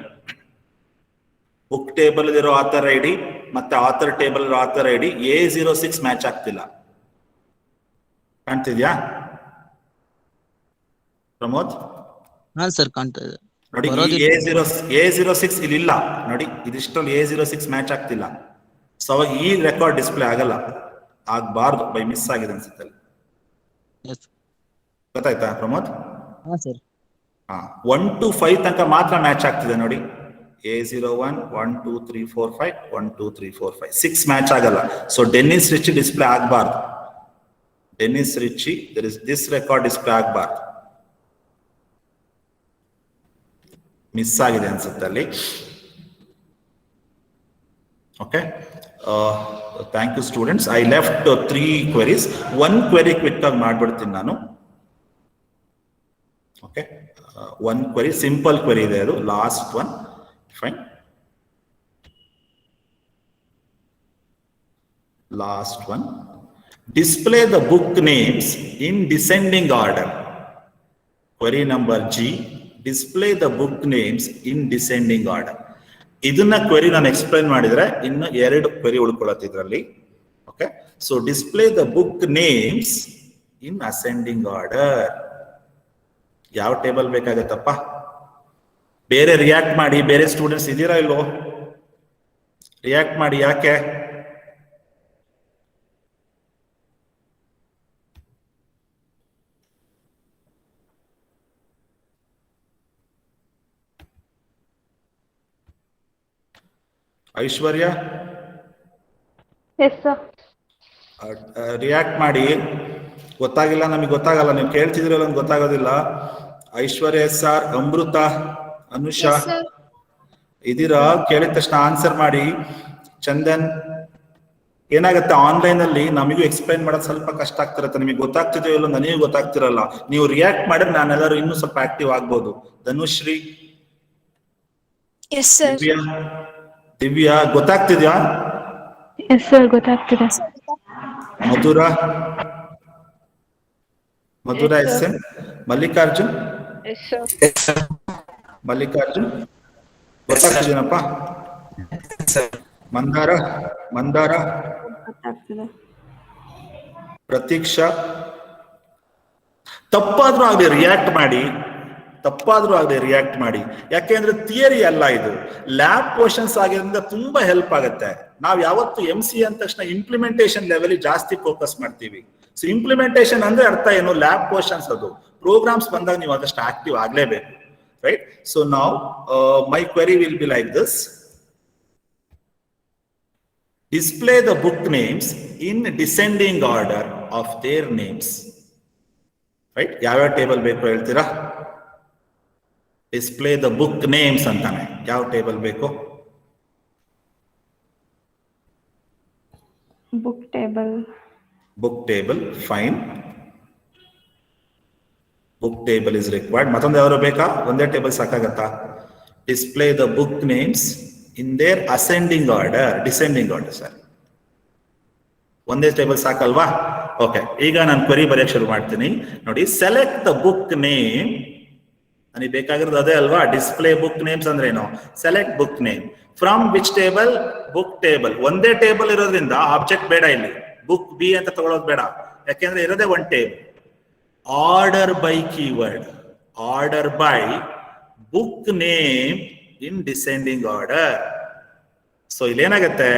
ಬುಕ್ ಟೇಬಲ್ ಇರೋ ಆಥರ್ ID ಮತ್ತೆ ಆಥರ್ ಟೇಬಲ್ ಇರೋ ಆಥರ್ ID A06 ಮ್ಯಾಚ್ ಆಗ್ತಿಲ್ಲ. ಕಾಣ್ತಿದ್ಯಾ ಪ್ರಮೋದ್? ಹಾ ಸರ್, ಕಾಣ್ತಾ ಇದೆ ನೋಡಿ. A06 ಇಲ್ಲಿ ಇಲ್ಲ ನೋಡಿ. ಇದಿಷ್ಟಲ್ಲಿ A06 ಮ್ಯಾಚ್ ಆಗ್ತಿಲ್ಲ. ಸೊ ಅವಾಗ ಈ ರೆಕಾರ್ಡ್ ಡಿಸ್ಪ್ಲೇ ಆಗಲ್ಲ. ಆಗ್ಬಾರ್ದು, ಬೈ ಮಿಸ್ ಆಗಿದೆ ಅನ್ಸುತ್ತೆ. ಗೊತ್ತಾಯ್ತಾ ಪ್ರಮೋದ್? ಹಾ ಸರ್. 1 to 5 ತನಕ ಮಾತ್ರ ಮ್ಯಾಚ್ ಆಗ್ತಿದೆ ನೋಡಿ. A01 1 2 3 4 5 1 2 3 4 5 6 ಮ್ಯಾಚ್ ಆಗಲ್ಲ. ಸೊ ಡೆನ್ನಿಸ್ ರಿಚಿ ಡಿಸ್ಪ್ಲೇ ಆಗಬಾರ್ದು. Dennis Ritchie this record display ಆಗಬಾರ್ದು. ಮಿಸ್ ಆಗಿದೆ ಅನ್ಸುತ್ತೆ ಅಲ್ಲಿ. Okay, thank you students. I left 3 queries. 1 query quick ಆಗಿ ಮಾಡ್ಬಿಡ್ತೀನಿ ನಾನು. ಓಕೆ, 1 ಕ್ವೆರಿ ಸಿಂಪಲ್ ಕ್ವೆರಿ ಇದೆ, ಅದು last one. Fine, last one. Display the book names in descending order. Query number G. Display the book names in descending order. ಇದನ್ನ query ನಾನು explain ಮಾಡಿದ್ರೆ ಇನ್ನು 2 query ಉಳ್ಕೊಳ್ಳುತ್ತೆ ಇದರಲ್ಲಿ. Okay, so display the book names in ascending order. ಯಾವ table ಬೇಕಾಗತ್ತಪ್ಪ? ಬೇರೆ react ಮಾಡಿ. ಬೇರೆ students ಇದೀರಾ ಇಲ್ವೋ? ರಿಯಾಕ್ಟ್ ಮಾಡಿ. ಯಾಕೆ? ಐಶ್ವರ್ಯ ರಿಯಾಕ್ಟ್ ಮಾಡಿ. ಗೊತ್ತಾಗಿಲ್ಲ, ನಮಗೆ ಗೊತ್ತಾಗಲ್ಲ. ನೀವು ಕೇಳ್ತಿದ್ರಲ್ಲ, ಗೊತ್ತಾಗೋದಿಲ್ಲ. ಐಶ್ವರ್ಯ SR, ಅಮೃತ, ಅನುಷಾ ಇದೀರಾ? ಕೇಳಿದ ತಕ್ಷಣ ಆನ್ಸರ್ ಮಾಡಿ. ಚಂದನ್, ಏನಾಗತ್ತೆ ಆನ್ಲೈನ್ ಅಲ್ಲಿ ನಮಗೂ ಎಕ್ಸ್ಪ್ಲೈನ್ ಮಾಡೋದು ಸ್ವಲ್ಪ ಕಷ್ಟ ಆಗ್ತಿರತ್ತೆ. ನಿಮಗೆ ಗೊತ್ತಾಗ್ತಿದೆಯೋ ಇಲ್ಲೋ ನನಗೂ ಗೊತ್ತಾಗ್ತಿರಲ್ಲ. ನೀವು ರಿಯಾಕ್ಟ್ ಮಾಡಿದ್ರೆ ನಾನೆಲ್ಲರೂ ಇನ್ನೂ ಸ್ವಲ್ಪ ಆಕ್ಟಿವ್ ಆಗ್ಬೋದು. ಧನುಶ್ರೀ, ದಿವ್ಯಾ ಗೊತ್ತಾಗ್ತಿದ್ಯಾ? ಎಸ್ ಸರ್, ಗೊತ್ತಾಗ್ತಿದೆ. ಮಧುರಾ SM, ಮಲ್ಲಿಕಾರ್ಜುನ್ ಗೊತ್ತಾಗ್ತಿದೇನಪ್ಪ? ಮಂದಾರ, ಪ್ರತೀಕ್ಷಾ. ತಪ್ಪಾದ್ರೂ ಆಗದೆ ರಿಯಾಕ್ಟ್ ಮಾಡಿ. ಯಾಕೆಂದ್ರೆ ಥಿಯರಿ ಅಲ್ಲ ಇದು, ಲ್ಯಾಬ್ ಕ್ವಶನ್ಸ್ ಆಗಿರೋದ್ರಿಂದ ತುಂಬಾ ಹೆಲ್ಪ್ ಆಗುತ್ತೆ. ನಾವು ಯಾವತ್ತು MCA ಅಂದ ತಕ್ಷಣ ಇಂಪ್ಲಿಮೆಂಟೇಷನ್ ಲೆವೆಲ್ ಜಾಸ್ತಿ ಫೋಕಸ್ ಮಾಡ್ತೀವಿ. ಸೊ ಇಂಪ್ಲಿಮೆಂಟೇಷನ್ ಅಂದ್ರೆ ಅರ್ಥ ಏನು? Lab questions. ಅದು ಪ್ರೋಗ್ರಾಮ್ಸ್ ಬಂದಾಗ ನೀವು ಅದಷ್ಟು ಆಕ್ಟಿವ್ ಆಗ್ಲೇಬೇಕು, ರೈಟ್? ಸೊ ನಾವು my query will be like this. Display the book names in descending order of their names. Right? ಯಾವ್ಯಾವ ಟೇಬಲ್ ಬೇಕು ಹೇಳ್ತೀರಾ? ಡಿಸ್ಪ್ಲೇ ದ ಬುಕ್ ನೇಮ್ಸ್ ಅಂತಾನೆ. ಯಾವ ಟೇಬಲ್ ಬೇಕು? Book table. Fine, book table is required. ಮತ್ತೊಂದು ಯಾರು ಬೇಕಾ? ಒಂದೇ ಟೇಬಲ್ ಸಾಕಾಗತ್ತಾ? Display the book names in their ascending order, descending order. Sir, ಒಂದೇ ಟೇಬಲ್ ಸಾಕಲ್ವಾ? ಓಕೆ, ಈಗ ನಾನು ಕ್ವೆರಿ ಬರೆಯಕ್ಕೆ ಶುರು ಮಾಡ್ತೀನಿ. ನೋಡಿ, ಸೆಲೆಕ್ಟ್ ದ ಬುಕ್ ನೇಮ್. ನನಗೆ ಬೇಕಾಗಿರೋದು ಅದೇ ಅಲ್ವಾ? ಡಿಸ್ಪ್ಲೇ ಬುಕ್ ನೇಮ್ಸ್ ಅಂದ್ರೆ ಏನು? Select book name from which table? Book table. ಒಂದೇ ಟೇಬಲ್ ಇರೋದ್ರಿಂದ ಆಬ್ಜೆಕ್ಟ್ ಬೇಡ ಇಲ್ಲಿ. ಬುಕ್ ಬಿ ಅಂತ ತಗೊಳ್ಳೋದು ಬೇಡ, ಯಾಕೆಂದ್ರೆ ಇರೋದೇ ಒಂದು table. Order by keyword. Order by book name in descending order. So ಇಲ್ಲೇನಾಗತ್ತೆ,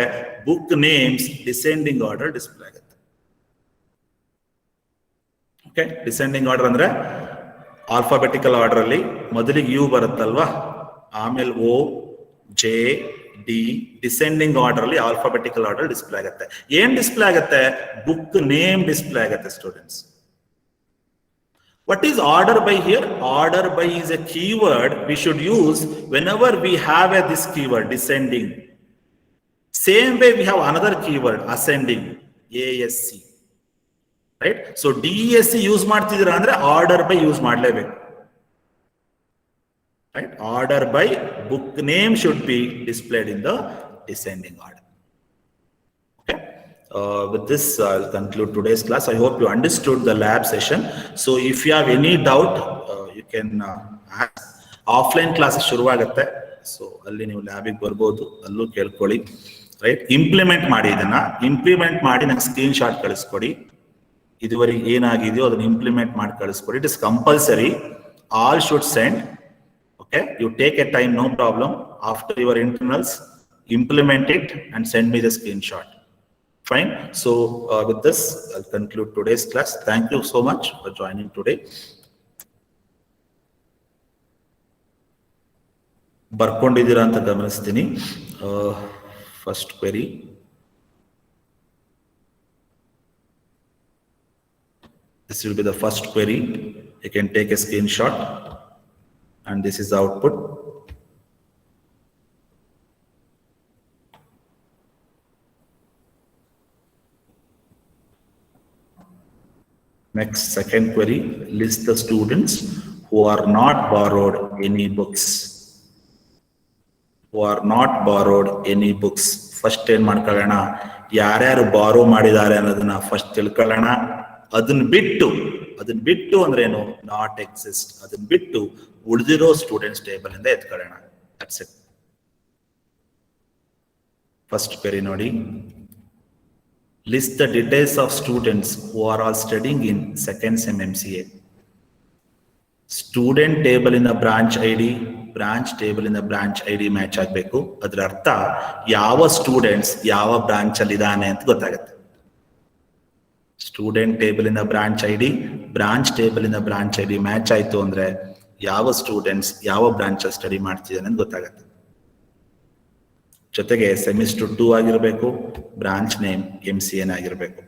book names descending order display ಆಗುತ್ತೆ. ಓಕೆ, ಡಿಸೆಂಡಿಂಗ್ ಆರ್ಡರ್ ಅಂದ್ರೆ ಆಲ್ಫಾಬೆಟಿಕಲ್ ಆರ್ಡರ್ ಅಲ್ಲಿ ಮೊದಲಿಗೆ ಯು ಬರುತ್ತಲ್ವಾ, ಆಮೇಲೆ O, J, D, descending order ಅಲ್ಲಿ ಆಲ್ಫಾಬೆಟಿಕಲ್ ಆರ್ಡರ್ ಡಿಸ್ಪ್ಲೇ ಆಗುತ್ತೆ. ಏನ್ ಡಿಸ್ಪ್ಲೇ ಆಗುತ್ತೆ? ಬುಕ್ ನೇಮ್ ಡಿಸ್ಪ್ಲೇ ಆಗುತ್ತೆ students. What is order by here? Order by is a keyword we should use whenever we have this keyword descending. Same way we have another keyword ascending, ASC. Right? So DESC use ಮಾಡ್ತಿದ್ದೀರಾ ಅಂದ್ರೆ order by use ಮಾಡಲೇಬೇಕು. Right? Order by book name should be displayed in the descending order. Okay. With this, I'll conclude today's class. I hope you understood the lab session. So if you have any doubt, you can ask. Offline classes ಶುರುವಾಗುತ್ತೆ. So ಅಲ್ಲಿ ನೀವು ಲ್ಯಾಬಿಗೆ ಬರ್ಬೋದು, ಅಲ್ಲೂ ಕೇಳ್ಕೊಳ್ಳಿ. Right, implement ಮಾಡಿ, ಇದನ್ನ implement ಮಾಡಿ ನಂಗೆ ಸ್ಕ್ರೀನ್ ಶಾಟ್ ಕಳಿಸ್ಕೊಡಿ. ಇದುವರೆಗೆ ಏನಾಗಿದೆಯೋ ಅದನ್ನ ಇಂಪ್ಲಿಮೆಂಟ್ ಮಾಡಿ ಕಳಿಸ್ಕೊಡಿ. It is compulsory. All should send. Okay, you take a time, no problem. After your internals, implement it and send me the screenshot. Fine. So with this, I'll conclude today's class. Thank you so much for joining today. ಬರ್ಕೊಂಡಿದ್ದೀರಾ ಅಂತ ಗಮನಿಸ್ತೀನಿ. First query, this will be the first query. You can take a screenshot. And this is the output. Next, second query, list the students who are not borrowed any books. Who are not borrowed any books. First ಏನ್ ಮಾಡ್ಕೊಳ್ಳೋಣ, ಯಾರ್ಯಾರು ಬಾರೋ ಮಾಡಿದ್ದಾರೆ ಅನ್ನೋದನ್ನ first ತಿಳ್ಕೊಳ್ಳೋಣ. ಅದನ್ನ ಬಿಟ್ಟು ಅಂದ್ರೆ ಏನು, ನಾಟ್ ಎಕ್ಸಿಸ್ಟ್. ಅದನ್ನ ಬಿಟ್ಟು ಉಳಿದಿರೋ ಸ್ಟೂಡೆಂಟ್ಸ್ ಟೇಬಲ್ ಇಂದ ಎತ್ಕೊಳ್ಳೋಣ. That's it. ಫಸ್ಟ್ ಕ್ವೆರಿ ನೋಡಿ, list the details of students who are all studying in second sem MCA. Student table ಇಂದ ಬ್ರಾಂಚ್ ಐಡಿ, ಬ್ರಾಂಚ್ ಟೇಬಲ್ ಇಂದ ಬ್ರಾಂಚ್ ಐಡಿ ಮ್ಯಾಚ್ ಆಗಬೇಕು. ಅದರ ಅರ್ಥ ಯಾವ ಸ್ಟೂಡೆಂಟ್ಸ್ ಯಾವ ಬ್ರಾಂಚ್ ಅಲ್ಲಿ ಇದಾನೆ ಅಂತ ಗೊತ್ತಾಗುತ್ತೆ. ಸ್ಟೂಡೆಂಟ್ ಟೇಬಲ್ ಇಂದ ಬ್ರಾಂಚ್ ಐಡಿ, ಬ್ರಾಂಚ್ ಟೇಬಲ್ ಇಂದ ಬ್ರಾಂಚ್ ಐಡಿ ಮ್ಯಾಚ್ ಆಯ್ತು ಅಂದ್ರೆ ಯಾವ ಸ್ಟೂಡೆಂಟ್ಸ್ ಯಾವ ಬ್ರಾಂಚ್ ಸ್ಟಡಿ ಮಾಡ್ತಿದ್ದಾನೆ ಅಂತ ಗೊತ್ತಾಗುತ್ತೆ. ಜೊತೆಗೆ ಸೆಮಿಸ್ಟರ್ 2 ಆಗಿರ್ಬೇಕು, ಬ್ರಾಂಚ್ ನೇಮ್ MCA ಆಗಿರ್ಬೇಕು.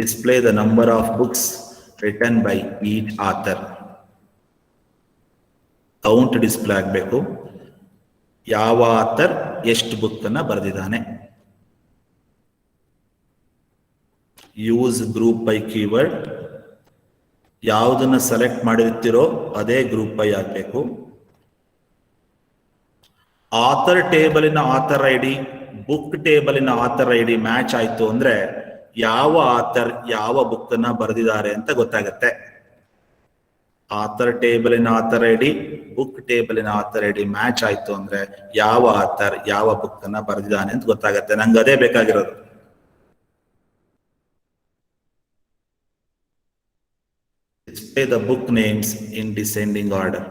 Display the number of books written by each author. Count display ಆಗಬೇಕು. ಯಾವ ಆಥರ್ ಎಷ್ಟು ಬುಕ್ ಅನ್ನ ಬರೆದಿದ್ದಾನೆ. Use group by keyword. ಯಾವುದನ್ನ ಸೆಲೆಕ್ಟ್ ಮಾಡಿರ್ತೀರೋ ಅದೇ ಗ್ರೂಪ್ ಬೈ ಆಗ್ಬೇಕು. ಆಥರ್ ಟೇಬಲಿನ ಆಥರ್ ಐಡಿ, ಬುಕ್ ಟೇಬಲಿನ ಆಥರ್ ಐಡಿ ಮ್ಯಾಚ್ ಆಯ್ತು ಅಂದ್ರೆ ಯಾವ ಆಥರ್ ಯಾವ ಬುಕ್ ಅನ್ನ ಬರೆದಿದ್ದಾರೆ ಅಂತ ಗೊತ್ತಾಗತ್ತೆ. ಆಥರ್ ಟೇಬಲಿನ ಆಥರ್ ಐಡಿ, ಬುಕ್ ಟೇಬಲಿನ ಆಥರ್ ಐಡಿ ಮ್ಯಾಚ್ ಆಯ್ತು ಅಂದ್ರೆ ಯಾವ ಆಥರ್ ಯಾವ ಬುಕ್ ಅನ್ನ ಬರೆದಿದ್ದಾನೆ ಅಂತ ಗೊತ್ತಾಗತ್ತೆ. ನಂಗೆ ಅದೇ ಬೇಕಾಗಿರೋದು. Display the book names in descending order.